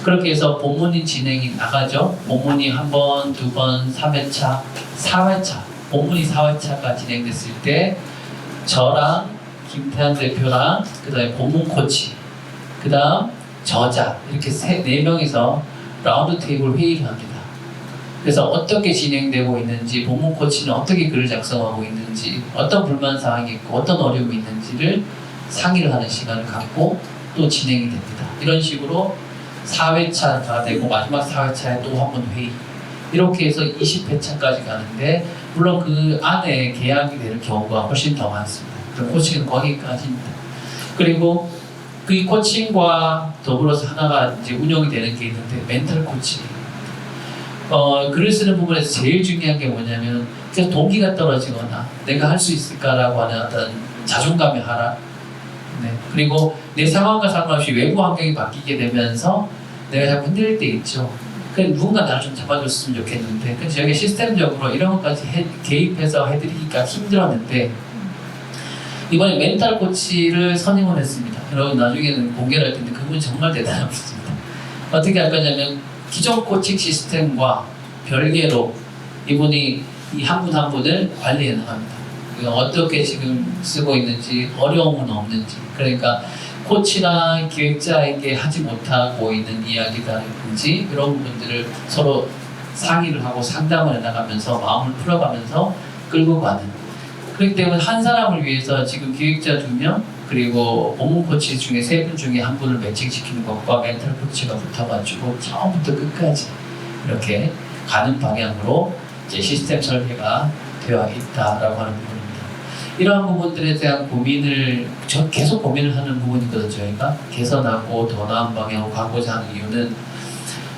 그렇게 해서 본문이 진행이 나가죠. 본문이 한 번, 두 번, 3회차, 4회차, 본문이 4회차가 진행됐을 때 저랑 김태한 대표랑 그다음에 본문 코치, 그다음 저자 이렇게 네 명이서 라운드 테이블 회의를 합니다. 그래서 어떻게 진행되고 있는지, 본문 코치는 어떻게 글을 작성하고 있는지, 어떤 불만 사항이 있고 어떤 어려움이 있는지를 상의를 하는 시간을 갖고 또 진행이 됩니다. 이런 식으로 4회차가 되고 마지막 4회차에 또 한 번 회의. 이렇게 해서 20회차까지 가는데 물론 그 안에 계약이 되는 경우가 훨씬 더 많습니다. 코칭은 거기까지입니다. 그리고 그 코칭과 더불어서 하나가 이제 운영이 되는 게 있는데 멘탈 코칭. 글을 쓰는 부분에서 제일 중요한 게 뭐냐면 그래서 동기가 떨어지거나 내가 할 수 있을까라고 하는 어떤 자존감의 하락. 네. 그리고 내 상황과 상관없이 외부 환경이 바뀌게 되면서 내가 자꾸 흔들릴 때 있죠. 누군가 나를 좀 잡아줬으면 좋겠는데 그래서 여기 시스템적으로 이런 것까지 개입해서 해드리기가 힘들었는데 이번에 멘탈 코치를 선임을 했습니다. 여러분 나중에는 공개를 할 텐데 그분이 정말 대단한 분입니다. 어떻게 할 거냐면 기존 코칭 시스템과 별개로 이분이 이 한 분 한 분을 관리해 나갑니다. 어떻게 지금 쓰고 있는지, 어려움은 없는지, 그러니까 코치나 기획자에게 하지 못하고 있는 이야기라든지 이런 부분들을 서로 상의를 하고 상담을 해나가면서 마음을 풀어가면서 끌고 가는. 그렇기 때문에 한 사람을 위해서 지금 기획자 2명 그리고 본문 코치 중에 3분 중에 한 분을 매칭시키는 것과 멘탈 코치가 붙어가지고 처음부터 끝까지 이렇게 가는 방향으로 이제 시스템 설계가 되어 있다라고 하는 부분입니다. 이러한 부분들에 대한 고민을 계속 고민을 하는 부분이거든요. 저희가 개선하고 더 나은 방향으로 가고자 하는 이유는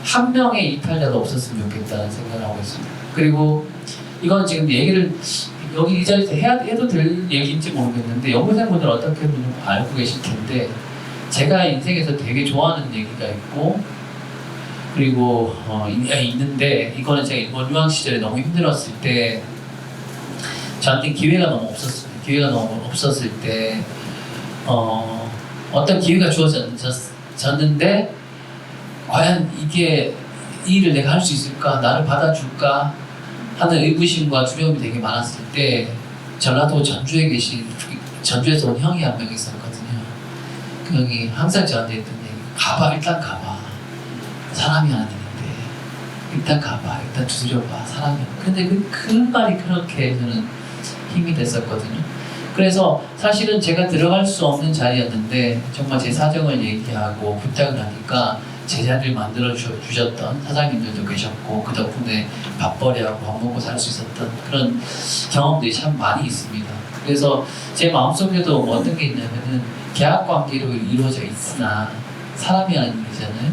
한 명의 이탈자도 없었으면 좋겠다는 생각을 하고 있습니다. 그리고 이건 지금 얘기를 여기 이 자리에서 해도 될 얘기인지 모르겠는데 연구생분들 어떻게 보면 알고 계실 텐데 제가 인생에서 되게 좋아하는 얘기가 있고 그리고 있는데 이거는 제가 일본 유학 시절에 너무 힘들었을 때 저한테 기회가 너무 없었어요. 기회가 너무 없었을 때 어떤 기회가 주어졌는데 과연 이게 이 일을 내가 할 수 있을까? 나를 받아줄까? 하는 의구심과 두려움이 되게 많았을 때 전라도 전주에 계신 전주에서 온 형이 한 명 있었거든요. 그 형이 항상 저한테 했던 얘기 가봐 일단 가봐 사람이 하나 되는데 일단 가봐 일단 두드려봐 사람이 근데 그 말이 그렇게 저는 힘이 됐었거든요. 그래서 사실은 제가 들어갈 수 없는 자리였는데 정말 제 사정을 얘기하고 부탁을 하니까 제자리를 만들어 주셨던 사장님들도 계셨고 그 덕분에 밥벌이하고 밥 먹고 살 수 있었던 그런 경험들이 참 많이 있습니다. 그래서 제 마음속에도 어떤 게 있냐면은 계약 관계로 이루어져 있으나 사람이 아닌 일이잖아요.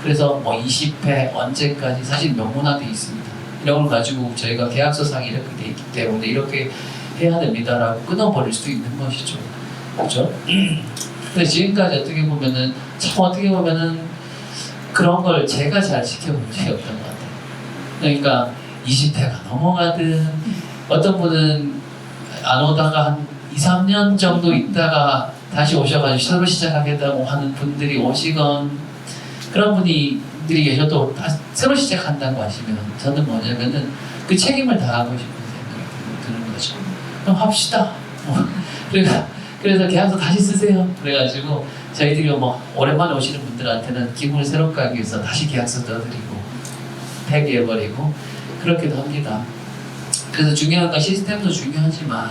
그래서 뭐 20회 언제까지 사실 명문화돼 있습니다. 이런 걸 가지고 저희가 계약서상이 이렇게 돼 있기 때문에 이렇게 해야 됩니다라고 끊어버릴 수도 있는 것이죠. 그렇죠? 근데 지금까지 어떻게 보면은 참 어떻게 보면은 그런 걸 제가 잘 지켜본 적이 없던 것 같아요. 그러니까 20회가 넘어가든 어떤 분은 안 오다가 한 2, 3년 정도 있다가 다시 오셔가지고 새로 시작하겠다고 하는 분들이 오시건 그런 분들이 계셔도 새로 시작한다고 하시면 저는 뭐냐면은 그 책임을 다하고 싶은 생각이 드는 거죠. 그럼 합시다. 그래서 계약서 다시 쓰세요. 그래가지고 저희들이 뭐 오랜만에 오시는 분들한테는 기분을 새롭게 하기 위해서 다시 계약서 넣어드리고 폐기해버리고 그렇게도 합니다. 그래서 중요한 건 시스템도 중요하지만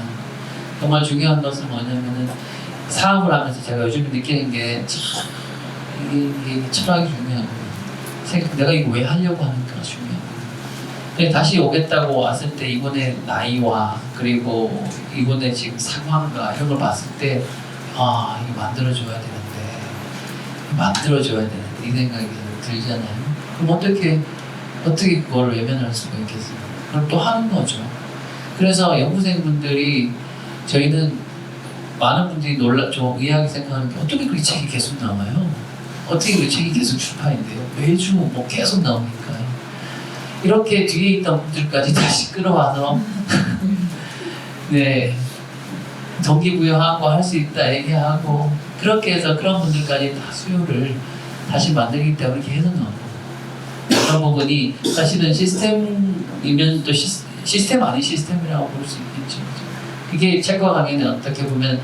정말 중요한 것은 뭐냐면은 사업을 하면서 제가 요즘 느끼는 게 참 이게 철학이 중요하거든요. 내가 이거 왜 하려고 하는가 중요하거든요. 다시 오겠다고 왔을 때 이분의 나이와 그리고 이분의 지금 상황과 이런 걸 봤을 때 아 이거 만들어줘야 되는데 이 생각이 들잖아요. 그럼 어떻게 그걸 외면할 수가 있겠어요? 그걸 또 하는 거죠. 그래서 연구생분들이 저희는 많은 분들이 좀 의아하게 생각하는 게 어떻게 그렇게 책이 계속 나와요? 어떻게 그렇게 책이 계속 출판인데요? 매주 뭐 계속 나오니까요. 이렇게 뒤에 있던 분들까지 다시 끌어와서 네 동기부여하고 할 수 있다 얘기하고 그렇게 해서 그런 분들까지 다 수요를 다시 만들기 때문에 계속 나오고 그런 부분이 사실은 시스템이면 또 시스템 아닌 시스템이라고 볼 수 있겠죠. 이게 책과 강의는 어떻게 보면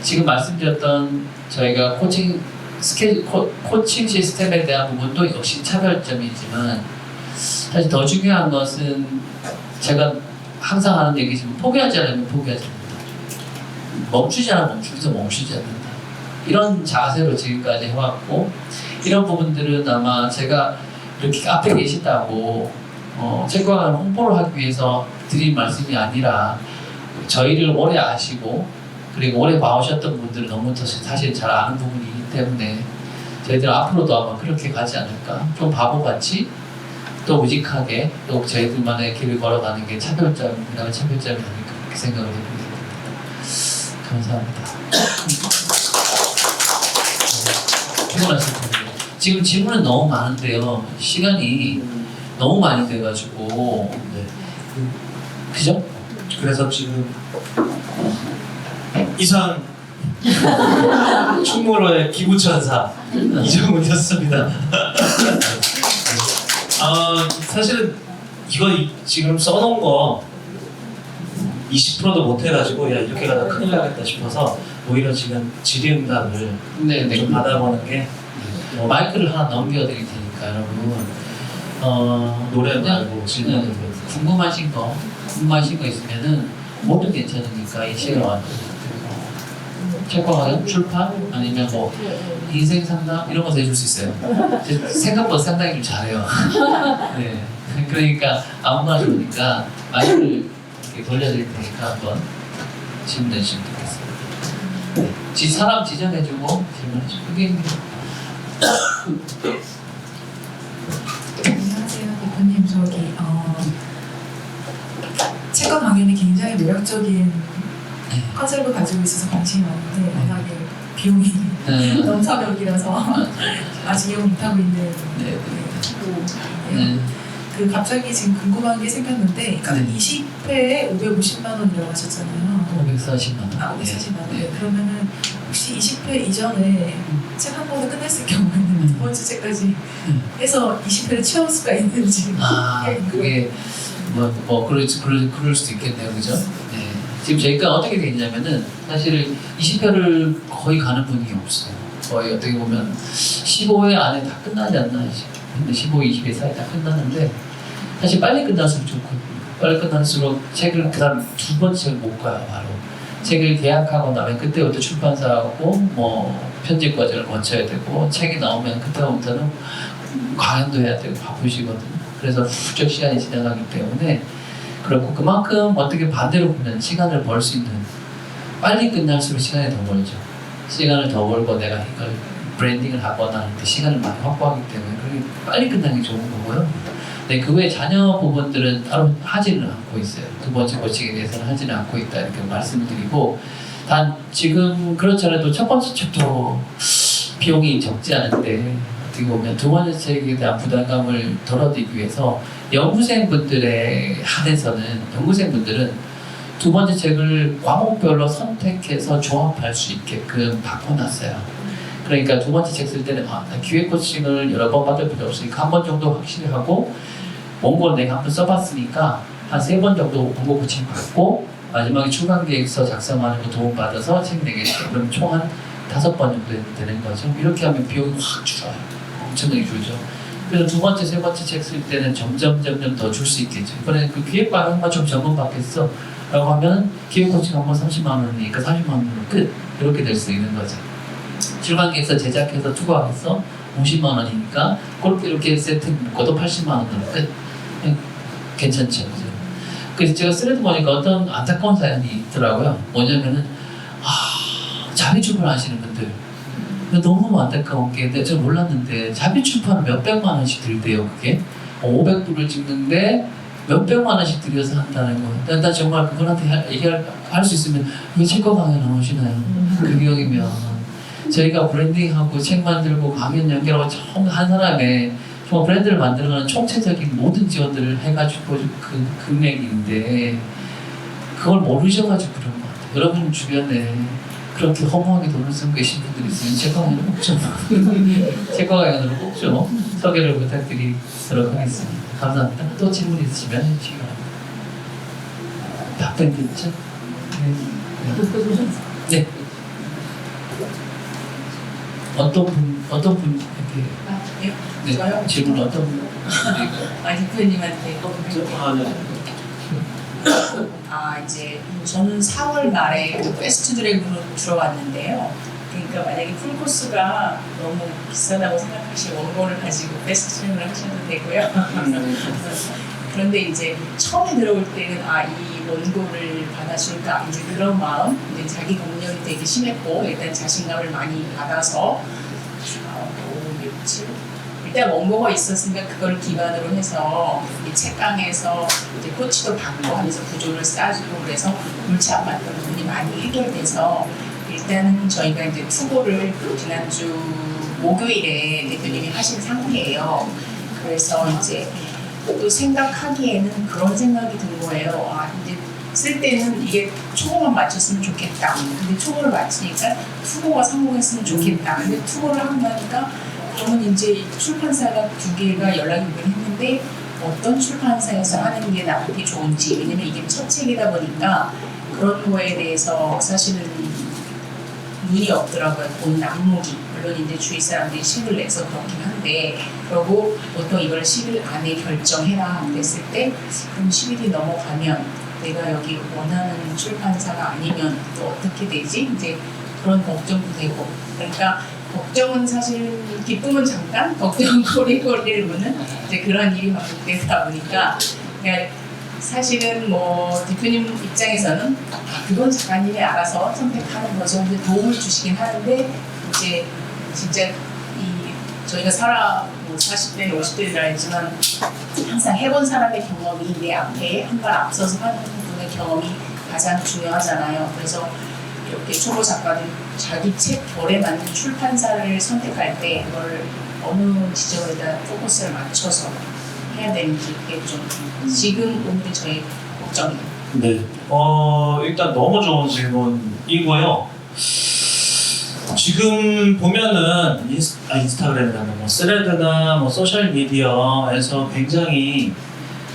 지금 말씀드렸던 저희가 코칭 시스템에 대한 부분도 역시 차별점이지만 사실 더 중요한 것은 제가 항상 하는 얘기지만 포기하지 않으면 포기하지 않는다. 멈추지 않으면 멈추지 않는다. 이런 자세로 지금까지 해왔고 이런 부분들은 아마 제가 이렇게 앞에 계신다고 책과 홍보를 하기 위해서 드린 말씀이 아니라 저희를 오래 아시고 그리고 오래 봐오셨던 분들은 너무 사실 잘 아는 부분이기 때문에 저희들 앞으로도 아마 그렇게 가지 않을까. 좀 바보같이 또 우직하게 또 저희들만의 길을 걸어가는 게 차별점이라면 차별점이 아닐까 그렇게 생각을 해봅니다. 감사합니다. 피곤하실 텐데 지금 질문은 너무 많은데요. 시간이 너무 많이 돼가지고 네. 그죠? 그래서 지금 이상 충무로의 기부천사 이정훈이었습니다. 사실은 이거 지금 써놓은 거 20%도 못 해가지고 야 이렇게 가다 큰일 나겠다 싶어서 오히려 지금 질의응답을 네. 좀 받아보는 게 마이크를 하나 넘겨드릴 테니까 여러분 노래 그냥, 말고 질문을 궁금하신 거 있으면은 뭐든 괜찮으니까 이 시간 와서 책방학연, 출판 아니면 뭐 인생 상담 이런 것도 해줄 수 있어요. 생각보다 상당히 좀 잘해요. 네, 그러니까 아무나 좋으니까 마이크를 이렇게 돌려드릴 테니까 한번 질문해 주시면 되겠습니다. 네. 사람 지정해주고 질문해주고 그게 안녕하세요 대표님. 책과 강연이 굉장히 매력적인 컨셉을 가지고 있어서 관심이 많은데 워낙에 비용이 넘사벽이라서 아직 이용 못하고 있는 그 갑자기 지금 궁금한 게 생겼는데 20회에 550만 원이라고 하셨잖아요. 540만 원. 540만 원. 네. 그러면은 혹시 20회 이전에 책 한 권을 끝냈을 경우에는 두 번째 책까지 해서 20회를 채울 수가 있는지. 그게 그럴 수도 있겠네요, 그죠? 네. 지금 저희가 어떻게 돼 있냐면은 사실 20회를 거의 가는 분이 없어요. 거의 어떻게 보면 15회 안에 다 끝나지 않나. 근데 15, 20회 사이 다 끝나는데 사실 빨리 끝날수록 좋거든요. 빨리 끝날수록 책을 그다음 두 번째 책을 못 가요, 바로. 책을 계약하고 나면 그때부터 출판사하고 뭐 편집 과정을 거쳐야 되고 책이 나오면 그때부터는 강연도 해야 되고 바쁘시거든요. 그래서 훌쩍 시간이 지나가기 때문에 그렇고 그만큼 어떻게 반대로 보면 시간을 벌 수 있는 빨리 끝날수록 시간이 더 벌죠. 시간을 더 벌고 내가 이걸 브랜딩을 하거나 할 때 시간을 많이 확보하기 때문에 그게 빨리 끝나는 게 좋은 거고요. 네, 그 외에 자녀 부분들은 따로 하지는 않고 있어요. 두 번째 고치에 대해서는 하지는 않고 있다 이렇게 말씀을 드리고 단 지금 그렇잖아도 첫 번째 책도 비용이 적지 않은데 어떻게 보면 두 번째 책에 대한 부담감을 덜어드리기 위해서 연구생분들에 한해서는 연구생분들은 두 번째 책을 과목별로 선택해서 조합할 수 있게끔 바꿔놨어요. 그러니까 두 번째 책 쓸 때는 기획 코칭을 여러 번 받을 필요 없으니까 한 번 정도 확실히 하고 원고를 내가 한번 써봤으니까 한 3번 정도 원고 코칭 받고 마지막에 출간 계획서 작성하는 거 도움 받아서 책 내겠다. 그럼 총 한 5번 정도 되는 거죠. 이렇게 하면 비용이 확 줄어요. 엄청나게 줄죠. 그래서 두 번째, 세 번째 책 쓸 때는 점점 더 줄 수 있겠죠. 이번에 그 기획 방향만 좀 점검 받겠어 라고 하면 기획 코칭 한 번 30만 원이니까 40만 원으로 끝. 이렇게 될 수 있는 거죠. 출간계에서 제작해서 투과해서 50만 원이니까 그렇게 이렇게 세트 묶어도 80만 원으로 끝. 괜찮죠, 그죠? 그래서 제가 쓰레드 보니까 어떤 안타까운 사연이 있더라고요. 뭐냐면은 자비 출판하시는 분들 너무 안타까운 게 제가 몰랐는데 자비 출판 몇백만 원씩 들대요. 그게 500부를 찍는데 몇백만 원씩 들여서 한다는 거. 나 정말 그분한테 얘기할 수 있으면 왜 책과 강연 나오시나요? 그 기억이면 저희가 브랜딩하고 책 만들고 강연 연결하고 처음 한 사람의 정말 브랜드를 만들어가는 총체적인 모든 지원들을 해가지고 그 금액인데 그걸 모르셔가지고 그런 것 같아요. 여러분 주변에 그렇게 허무하게 돈을 쓰고 계신 분들이 있으면 책과 강연을 꼭 좀 책과 강연으로 꼭 좀 소개를 부탁드리도록 하겠습니다. 감사합니다. 또 질문 있으시면 해주시기 바랍니다. 답변 됐죠? 네. 어떤 분 이렇게 아, 예? 네, 저요? 질문 어떤 분? 아, 대표님한테. 이제 저는 4월 말에 그 패스트 드래그로 들어왔는데요. 그러니까 만약에 풀코스가 너무 비싸다고 생각하시면 원고를 가지고 패스트 드래그를 하셔도 되고요. 그런데 이제 처음에 들어올 때는 이 원고를 받아줄까 이제 그런 마음, 이제 자기 공력이 되게 심했고 일단 자신감을 많이 받아서 5, 6, 7 일단 원고가 있었으니까 그걸 기반으로 해서 이 책강에서 이제 코치도 받고 하면서 구조를 짜주고 그래서 골치 아팠던 부분이 많이 해결돼서 일단은 저희가 이제 투고를 지난주 목요일에 대표님이 하신 상태예요. 그래서 이제 또 생각하기에는 그런 생각이 든 거예요. 이제 쓸 때는 이게 초고만 맞췄으면 좋겠다. 근데 초고를 맞추니까 투고가 성공했으면 좋겠다. 근데 투고를 하고 나니까 그러면 이제 출판사가 2개가 연락이 오긴 했는데 어떤 출판사에서 하는 게 나한테 좋은지, 왜냐면 이게 첫 책이다 보니까 그런 거에 대해서 사실은 눈이 없더라고요. 본 안목이. 물론 이제 주위 사람들이 식을 내서 그렇긴 한데, 그러고 보통 이걸 10일 안에 결정해라 그랬을 때, 그럼 10일이 넘어가면 내가 여기 원하는 출판사가 아니면 또 어떻게 되지? 이제 그런 걱정도 되고. 그러니까 걱정은 사실, 기쁨은 잠깐, 걱정은 꼬리꼬리를 무는 이제 그런 일이 반복되다 보니까, 그러니까 사실은 뭐 대표님 입장에서는 그건 작가님이 알아서 선택하는 거죠. 근데 도움을 주시긴 하는데 이제 진짜 저희가 뭐 40대, 50대는 알지만 항상 해본 사람의 경험이 내 앞에 한 발 앞서서 하는 분의 경험이 가장 중요하잖아요. 그래서 이렇게 초보 작가들 자기 책 결에 맞는 출판사를 선택할 때 그걸 어느 지점에다 포커스를 맞춰서 해야 되는지 그게 좀 지금 오늘이 저희 걱정이에요. 네. 일단 너무 좋은 질문이고요. 지금 보면은 인스타그램이나 뭐 스레드나 뭐 소셜 미디어에서 굉장히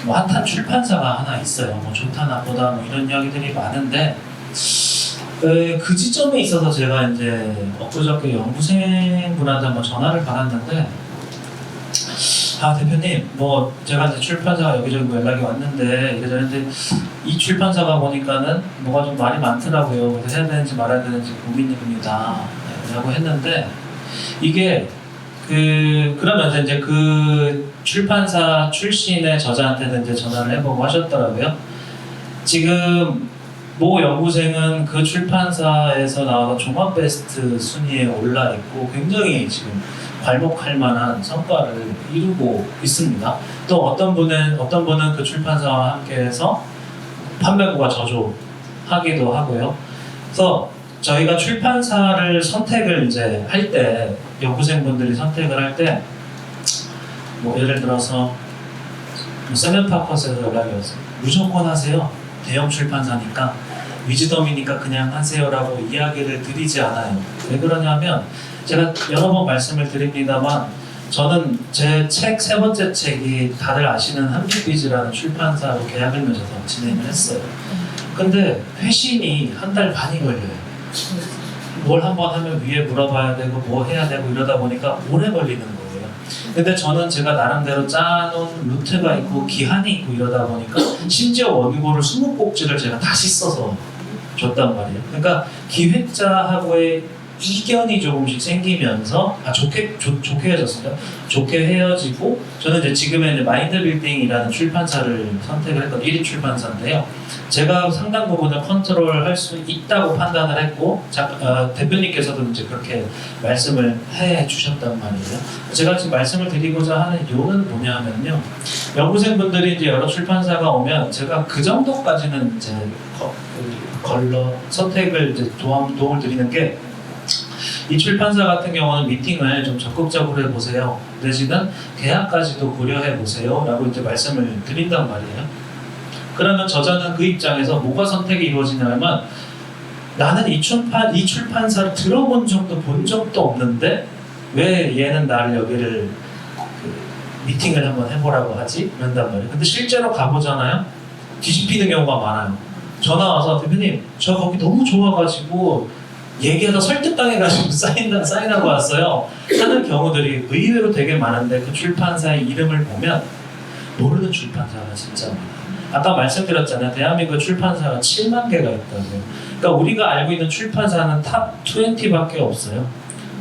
뭐 핫한 출판사가 하나 있어요. 뭐 좋다 나보다 뭐 이런 이야기들이 많은데 그 지점에 있어서 제가 이제 엊그저께 연구생분한테 한번 전화를 받았는데 대표님, 뭐 제가 이제 출판사가 여기저기 뭐 연락이 왔는데 이래저래 이 출판사가 보니까는 뭐가 좀 말이 많더라고요. 그래서 해야 되는지 말아야 되는지 고민입니다. 라고 했는데 이게 그러면서 이제 그 출판사 출신의 저자한테는 이제 전화를 해보고 하셨더라고요. 지금 모 연구생은 그 출판사에서 나와서 종합 베스트 순위에 올라 있고 굉장히 지금 괄목할 만한 성과를 이루고 있습니다. 또 어떤 분은 그 출판사와 함께해서 판매고가 저조하기도 하고요. 그래서 저희가 출판사를 선택을 이제 할 때 연구생분들이 선택을 할 때 뭐 예를 들어서 세멘파커스에서 연락이 왔어요. 무조건 하세요. 대형 출판사니까 위즈덤이니까 그냥 하세요라고 이야기를 드리지 않아요. 왜 그러냐면 제가 여러 번 말씀을 드립니다만 저는 제 책 3번째 책이 다들 아시는 한빛비즈라는 출판사로 계약을 맺어서 진행을 했어요. 근데 회신이 1달 반이 걸려요. 뭘 한번 하면 위에 물어봐야 되고 뭐 해야 되고 이러다 보니까 오래 걸리는 거예요. 근데 저는 제가 나름대로 짜놓은 루트가 있고 기한이 있고 이러다 보니까 심지어 원고를 20꼭지를 제가 다시 써서 줬단 말이에요. 그러니까 기획자하고의 이견이 조금씩 생기면서 좋게 헤어졌습니다. 좋게 헤어지고 저는 이제 지금의 이제 마인드 빌딩이라는 출판사를 선택을 했던 1위 출판사인데요. 제가 상당 부분을 컨트롤할 수 있다고 판단을 했고 대표님께서도 이제 그렇게 말씀을 해 주셨단 말이에요. 제가 지금 말씀을 드리고자 하는 이유는 뭐냐면요. 연구생분들이 이제 여러 출판사가 오면 제가 그 정도까지는 이제 걸러 선택을 이제 도움을 드리는 게 이 출판사 같은 경우는 미팅을 좀 적극적으로 해보세요. 내지는 계약까지도 고려해보세요. 라고 이제 말씀을 드린단 말이에요. 그러면 저자는 그 입장에서 뭐가 선택이 이루어지냐면 나는 이 출판사를 들어본 적도 본 적도 없는데 왜 얘는 나를 여기를 미팅을 한번 해보라고 하지? 이런단 말이에요. 근데 실제로 가보잖아요. 뒤집히는 경우가 많아요. 전화 와서 대표님 저 거기 너무 좋아가지고 얘기하다 설득당해가지고 사인하고 왔어요. 하는 경우들이 의외로 되게 많은데 그 출판사의 이름을 보면 모르는 출판사가 진짜 많아요. 아까 말씀드렸잖아요. 대한민국 출판사가 7만 개가 있다고요. 그러니까 우리가 알고 있는 출판사는 탑 20밖에 없어요.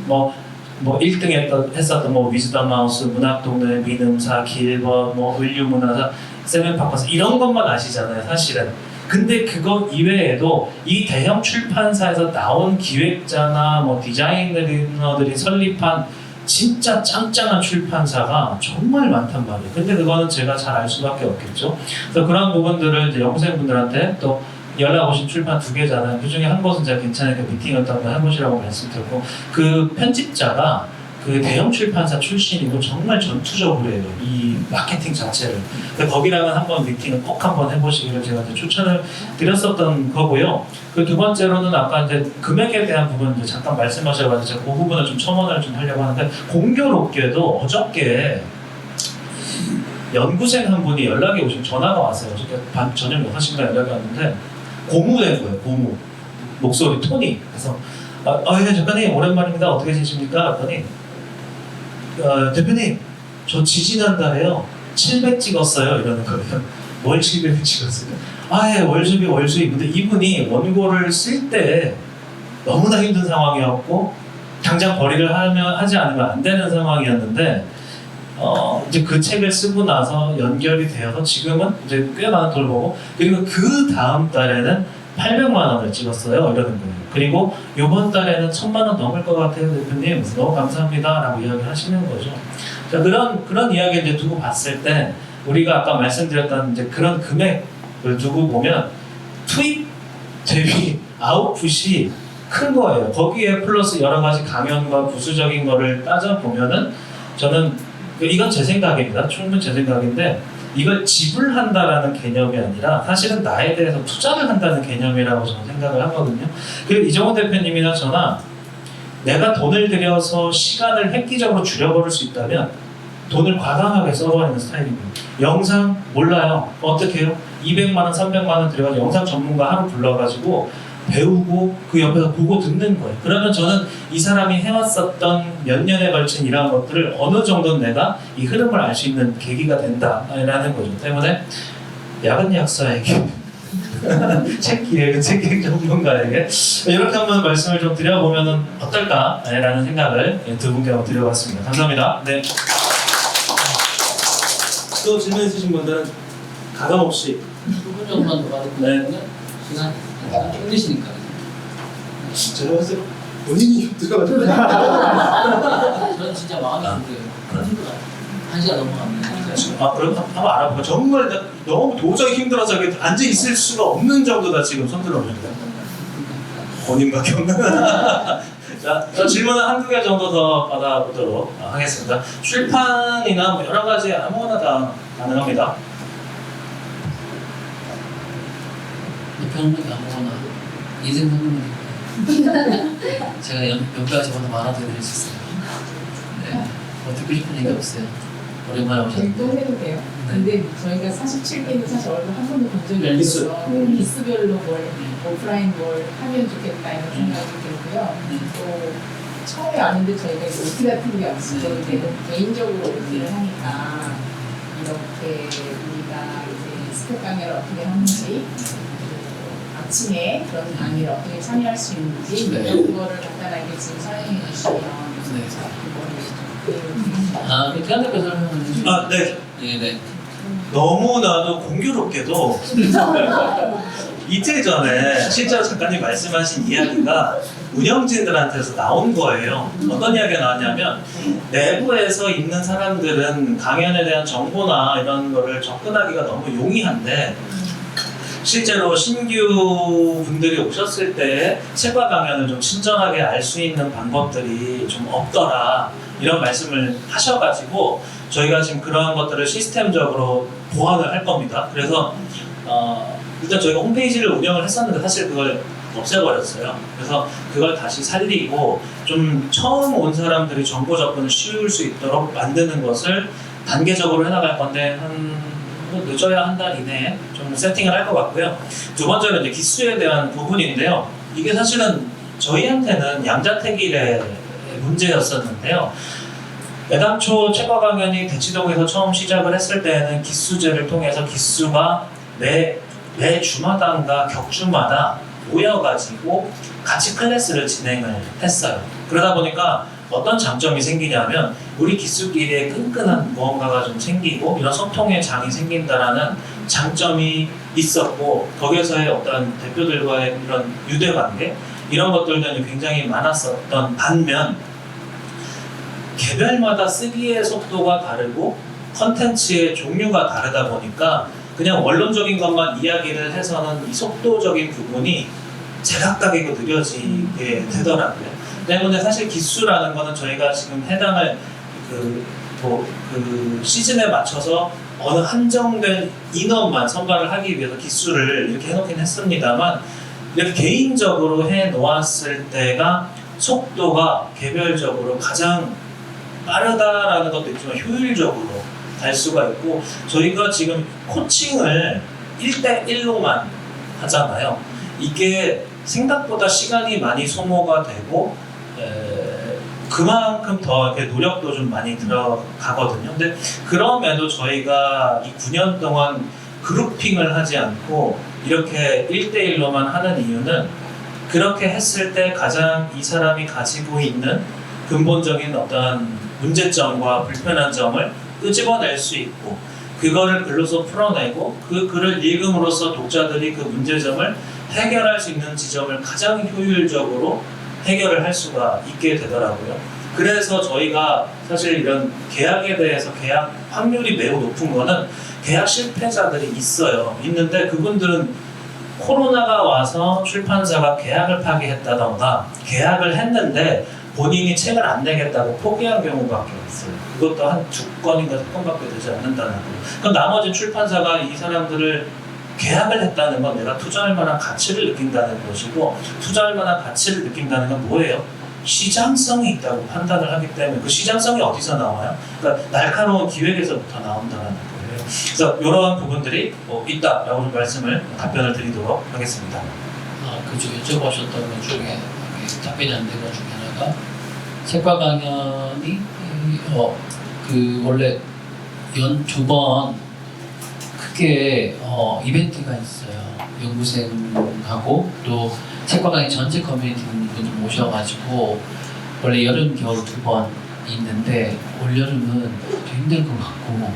뭐 1등 했었던 뭐 위즈덤 마우스, 문학동네, 민음사, 길벗, 뭐 을류문화사, 세븐파커스 이런 것만 아시잖아요, 사실은. 근데 그거 이외에도 이 대형 출판사에서 나온 기획자나 뭐 디자이너들이 설립한 진짜 짱짱한 출판사가 정말 많단 말이에요. 근데 그거는 제가 잘 알 수밖에 없겠죠. 그래서 그런 부분들을 이제 영생분들한테 또 연락 오신 출판 2개잖아요. 그 중에 한 곳은 제가 괜찮으니까 미팅을 또 한번 해보시라고 말씀드렸고, 그 편집자가 그 대형 출판사 출신이고 정말 전투적으로 해요. 이 마케팅 자체를. 근데 거기랑은 한번 미팅을 꼭 한번 해보시기를 제가 이제 추천을 드렸었던 거고요. 그 두 번째로는 아까 이제 금액에 대한 부분도 잠깐 말씀하셔가지고 제가 그 부분을 좀 첨언을 좀 하려고 하는데, 공교롭게도 어저께 연구생 한 분이 연락이 오신 전화가 왔어요. 어저께 저녁 6시인가 연락이 왔는데 고무된 거예요. 고무. 목소리 톤이. 그래서 예, 작가님 오랜만입니다. 어떻게 지내십니까? 했더니 대표님 저 지지난달에요 700 찍었어요 이러는 거예요. 뭘 700 찍었어요? 예, 월수비. 근데 이분이 원고를 쓸 때 너무나 힘든 상황이었고 당장 벌이를 하지 않으면 안 되는 상황이었는데 이제 그 책을 쓰고 나서 연결이 되어서 지금은 이제 꽤 많은 돈을 벌고, 그리고 그 다음 달에는 800만 원을 찍었어요 이러는 거예요. 그리고 이번 달에는 1000만 원 넘을 것 같아요 대표님, 너무 감사합니다 라고 이야기를 하시는 거죠. 자, 그런 이야기를 이제 두고 봤을 때 우리가 아까 말씀드렸던 이제 그런 금액을 두고 보면 투입 대비 아웃풋이 큰 거예요. 거기에 플러스 여러 가지 강연과 부수적인 거를 따져보면은 저는 이건 제 생각입니다. 충분히 제 생각인데 이걸 지불한다라는 개념이 아니라 사실은 나에 대해서 투자를 한다는 개념이라고 저는 생각을 하거든요. 그리고 이정훈 대표님이나 저나 내가 돈을 들여서 시간을 획기적으로 줄여버릴 수 있다면 돈을 과감하게 써버리는 스타일입니다. 영상 몰라요. 어떻게 해요? 200만 원, 300만 원 들여가지고 영상 전문가 하루 불러가지고 배우고 그 옆에서 보고 듣는 거예요. 그러면 저는 이 사람이 해왔었던 몇 년에 걸친 이러한 것들을 어느 정도는 내가 이 흐름을 알 수 있는 계기가 된다라는 거죠. 때문에 야근 약사에게 책 기획 전문가에게 이렇게 한번 말씀을 좀 드려보면 어떨까라는 생각을 두 분께 한번 드려봤습니다. 감사합니다. 네. 또 질문 있으신 분들은 가감없이 2분 정도만 더 받으면 네. 시간 힘드시니까. 제가 봤을 때 본인이 힘들어가지고 저는 진짜 마음이 힘들어요. 1시간 넘어갑니다. 그럼 한번 알아볼까? 정말 너무 도저히 힘들어서 앉아 있을 수가 없는 정도다 지금 손 들어보니까 본인밖에 없는. 자, 질문은 한두 개 정도 더 받아보도록 하겠습니다. 출판이나 뭐 여러 가지 아무거나 다 가능합니다. 평론이 아무거나 인생 평론이니까 제가 연배가 저보다 많아도 드릴 수 있어요. 네. 뭐 듣고 싶은 얘기 없어요? 오랜만에 오셨는데. 또 해도 돼요. 근데 저희가 47개는 사실 얼굴 한 번도 본 적이 기수. 없어서 기수별로 뭘 오프라인 뭘 하면 좋겠다 이런 생각이 들고요. 또 처음에 왔는데 저희가 이제 OT 같은 게 없어요. 개인적으로 OT를 하니까 이렇게 우리가 이제 스텝 강의를 어떻게 하는지, 아침에 그런 강의를 어떻게 참여할 수 있는지 이런 거를 간단하게 지금 설명해 주시면 그 태안대표 설명을 해주세요. 네. 네. 너무나도 공교롭게도 이틀 전에 실제로 작가님 말씀하신 이야기가 운영진들한테서 나온 거예요. 어떤 이야기가 나왔냐면 내부에서 있는 사람들은 강연에 대한 정보나 이런 거를 접근하기가 너무 용이한데 실제로 신규 분들이 오셨을 때 책과 강연을 좀 친절하게 알 수 있는 방법들이 좀 없더라 이런 말씀을 하셔가지고 저희가 지금 그러한 것들을 시스템적으로 보완을 할 겁니다. 그래서 일단 저희가 홈페이지를 운영을 했었는데 사실 그걸 없애버렸어요. 그래서 그걸 다시 살리고 좀 처음 온 사람들이 정보 접근을 쉬울 수 있도록 만드는 것을 단계적으로 해나갈 건데 늦어야 한 달 이내에 좀 세팅을 할 것 같고요. 두 번째는 이제 기수에 대한 부분인데요. 이게 사실은 저희한테는 양자택일의 문제였었는데요. 애당초 체과 강연이 대치동에서 처음 시작을 했을 때는 기수제를 통해서 기수가 매 주마당과 격주마다 모여가지고 같이 클래스를 진행을 했어요. 그러다 보니까 어떤 장점이 생기냐면 우리 기수끼리의 끈끈한 무언가가 좀 생기고 이런 소통의 장이 생긴다라는 장점이 있었고, 거기에서의 어떤 대표들과의 이런 유대관계 이런 것들은 굉장히 많았었던 반면, 개별마다 쓰기의 속도가 다르고 컨텐츠의 종류가 다르다 보니까 그냥 원론적인 것만 이야기를 해서는 이 속도적인 부분이 제각각이고 느려지게 되더라고요. 때문에 사실 기수라는 거는 저희가 지금 해당을 그 시즌에 맞춰서 어느 한정된 인원만 선발을 하기 위해서 기수를 이렇게 해놓긴 했습니다만, 이렇게 개인적으로 해 놓았을 때가 속도가 개별적으로 가장 빠르다라는 것도 있지만 효율적으로 갈 수가 있고, 저희가 지금 코칭을 1대1로만 하잖아요. 이게 생각보다 시간이 많이 소모가 되고 그만큼 더 이렇게 노력도 좀 많이 들어가거든요. 근데 그럼에도 저희가 이 9년 동안 그룹핑을 하지 않고 이렇게 1대1로만 하는 이유는, 그렇게 했을 때 가장 이 사람이 가지고 있는 근본적인 어떤 문제점과 불편한 점을 끄집어낼 수 있고, 그거를 글로서 풀어내고 그 글을 읽음으로써 독자들이 그 문제점을 해결할 수 있는 지점을 가장 효율적으로 해결을 할 수가 있게 되더라고요. 그래서 저희가 사실 이런 계약에 대해서 계약 확률이 매우 높은 거는 계약 실패자들이 있는데 그분들은 코로나가 와서 출판사가 계약을 파기했다던가 계약을 했는데 본인이 책을 안 내겠다고 포기한 경우밖에 없어요. 그것도 한 2건인가 3건밖에 되지 않는다는 거예요. 그럼 나머지 출판사가 이 사람들을 계약을 했다는 건 내가 투자할 만한 가치를 느낀다는 것이고, 투자할 만한 가치를 느낀다는 건 뭐예요? 시장성이 있다고 판단을 하기 때문에, 그 시장성이 어디서 나와요? 그러니까 날카로운 기획에서부터 나온다는 거예요. 그래서 이러한 부분들이 있다라고 좀 답변을 드리도록 하겠습니다. 그죠. 여쭤보셨던 것 중에 답변이 안 된 것 중에 하나가, 책과 강연이 원래 연 2번 크게 이벤트가 있어요. 연구생하고 또 책과 강의 전체 커뮤니티 분들 모셔가지고 원래 여름 겨울 2번 있는데 올여름은 좀 힘들 것 같고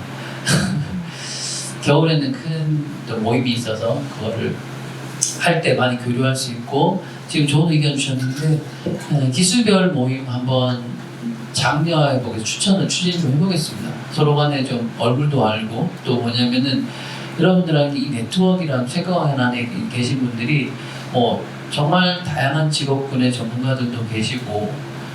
겨울에는 큰 또 모임이 있어서 그거를 할 때 많이 교류할 수 있고, 지금 좋은 의견 주셨는데 기수별 모임 한번 장려해 보겠습니다. 추진 좀 해보겠습니다. 서로 간에 좀 얼굴도 알고, 또 뭐냐면은 여러분들하고 이 네트워크라는 책과 안에 계신 분들이 정말 다양한 직업군의 전문가들도 계시고,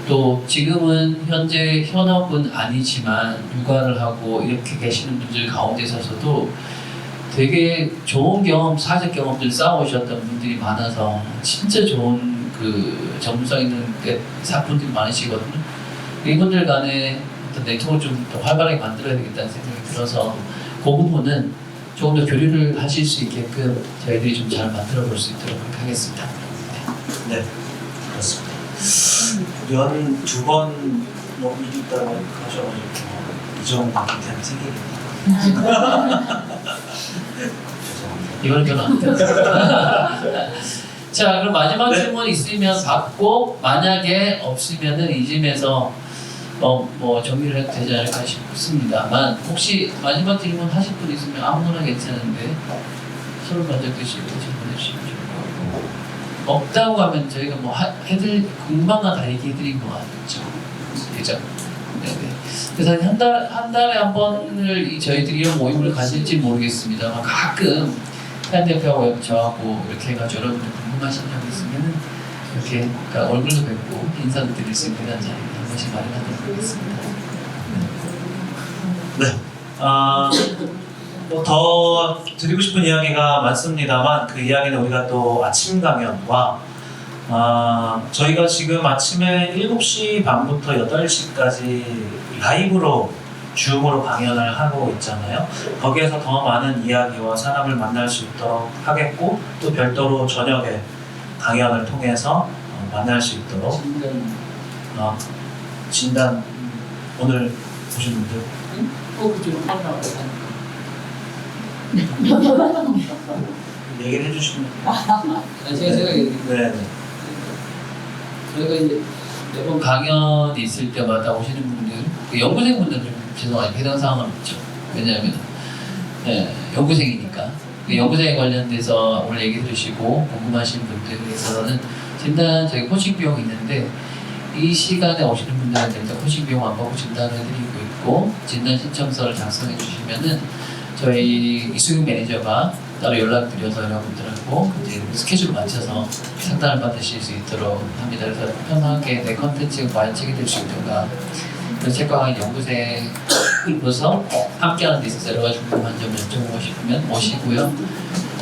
또 지금은 현재 현업은 아니지만 육아를 하고 이렇게 계시는 분들 가운데 있어서도 되게 좋은 경험, 사회적 경험들 쌓아오셨던 분들이 많아서 진짜 좋은 그 전문성 있는 분들이 많으시거든요. 이분들 간에 어떤 네트워크를 좀 더 활발하게 만들어야 되겠다는 생각이 들어서 그 부분은 조금 더 교류를 하실 수 있게끔 저희들이 좀 잘 만들어 볼 수 있도록 하겠습니다. 네, 그렇습니다. 연 2번 일이 있다고 하셔가지고 이 정도 그냥 생기겠다. 이건 별로 안 돼요. 자, 그럼 마지막 질문 있으면 받고, 만약에 없으면은 이쯤에서 정리를 해도 되지 않을까 싶습니다만, 혹시 마지막 질문 하실 분 있으면 아무거나 괜찮은데 서로 먼저 드시고 질문해 주시면 좋을 것 같고, 없다고 하면 저희가 금방가 다 얘기해드린 것 같죠. 그죠? 네네. 그래서 한 달에 한 번을 저희들이 이런 모임을 가질지 모르겠습니다만, 가끔 한 대표하고 저하고 이렇게 해가지고 여러분들 궁금하신 점 있으면 이렇게 얼굴도 뵙고 인사도 드릴 수 있는 자리 한 번씩 마련하도록 하겠습니다. 네. 더 드리고 싶은 이야기가 많습니다만, 그 이야기는 우리가 또 아침 강연과 저희가 지금 아침에 7시 반부터 8시까지 라이브로 줌으로 강연을 하고 있잖아요. 거기에서 더 많은 이야기와 사람을 만날 수 있도록 하겠고, 또 별도로 저녁에 강연을 통해서 만날 수 있도록 진단. 진단 오늘 보신 분들 그쪽으로 빨리 얘기를 해주시면 제가 네. 저희가 이제 매번 강연 있을 때마다 오시는 분들, 그 연구생분들은 좀 죄송하지만 해당 사항은 없죠. 왜냐하면 연구생이니까. 그 연구생에 관련돼서 오늘 얘기 들으시고 궁금하신 분들에서는 진단 저희 코칭 비용이 있는데 이 시간에 오시는 분들한테 일단 코칭 비용 안 받고 진단을 해드리고 있고 진단 신청서를 작성해 주시면은 저희 이수경 매니저가 따로 연락드려서 여러분들하고 이제 스케줄 맞춰서 상담을 받으실 수 있도록 합니다. 그래서 편하게 내 컨텐츠가 관측이 될 수 있도록 책과 연구생으로서 함께하는 데 있어서 여러 가지 궁금한 점 여쭤보고 싶으면 오시고요.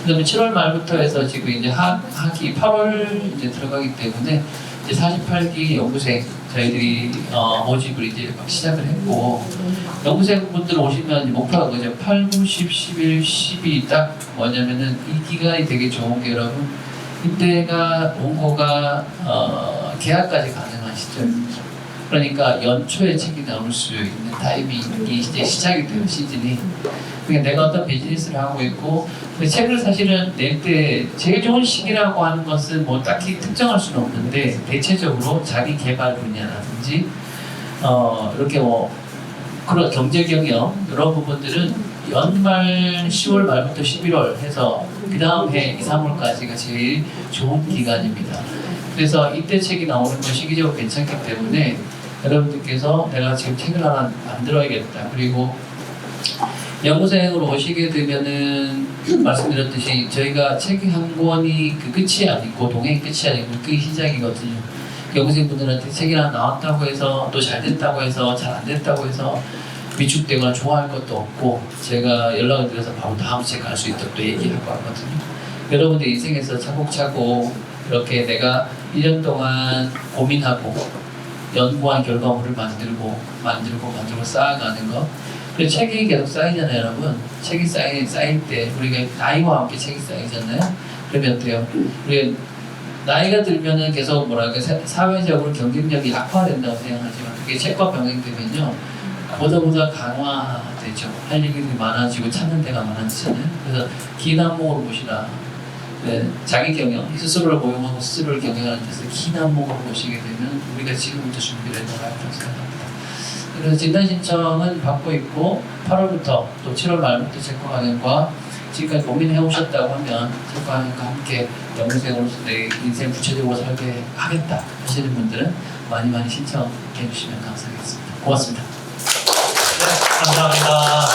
그다음에 7월 말부터 해서 지금 이제 학기 8월 이제 들어가기 때문에 이제 48기 연구생 저희들이 모집을 이제 막 시작을 했고 연구생분들 오시면 목표가 그죠 8, 9, 10, 11, 12 딱 뭐냐면은 이 기간이 되게 좋은 게 여러분 이때가 원고가 계약까지 가능한 시점입니다. 그러니까 연초에 책이 나올 수 있는 타이밍이 이제 시작이 돼요 시즌이. 그러니까 내가 어떤 비즈니스를 하고 있고 근데 책을 사실은 낼 때 제일 좋은 시기라고 하는 것은 뭐 딱히 특정할 수는 없는데 대체적으로 자기 개발 분야라든지 이렇게 뭐 그런 경제 경영 이런 부분들은 연말 10월 말부터 11월 해서 그 다음 해 2, 3월까지가 제일 좋은 기간입니다. 그래서 이때 책이 나오는 건 시기적으로 괜찮기 때문에 여러분들께서 내가 지금 책을 하나 만들어야겠다. 그리고 연구생으로 오시게 되면은 말씀드렸듯이 저희가 책 한 권이 그 끝이 아니고 동행이 끝이 아니고 그게 시작이거든요. 연구생분들한테 책이 하나 나왔다고 해서 또 잘 됐다고 해서 잘 안 됐다고 해서 위축되거나 좋아할 것도 없고 제가 연락을 드려서 바로 다음 책 갈 수 있도록 또 얘기하고 하거든요. 여러분들 인생에서 차곡차곡 이렇게 내가 1년 동안 고민하고 연구한 결과물을 만들고 쌓아가는 거. 그리고 책이 계속 쌓이잖아요, 여러분. 책이 쌓일 때 우리가 나이와 함께 책이 쌓이잖아요. 그러면 어때요? 우리 나이가 들면은 계속 뭐랄까 사회적으로 경쟁력이 약화된다고 생각하지만 그게 책과 병행되면요 보다 강화되죠. 할 얘기들이 많아지고 찾는 데가 많아지잖아요. 그래서 긴 안목으로 보시라. 네, 자기 경영, 스스로를 고용하고 스스로를 경영하는 데서 긴 안목으로 보시게 되면 우리가 지금부터 준비를 해놓아야 한다고 생각합니다. 그래서 진단 신청은 받고 있고 8월부터 또 7월 말부터 책과 강연과 지금까지 고민해 오셨다고 하면 책과 강연과 함께 연구생으로서 내 인생 구체적으로 설계하겠다 하시는 분들은 많이 신청해 주시면 감사하겠습니다. 고맙습니다. 네, 감사합니다.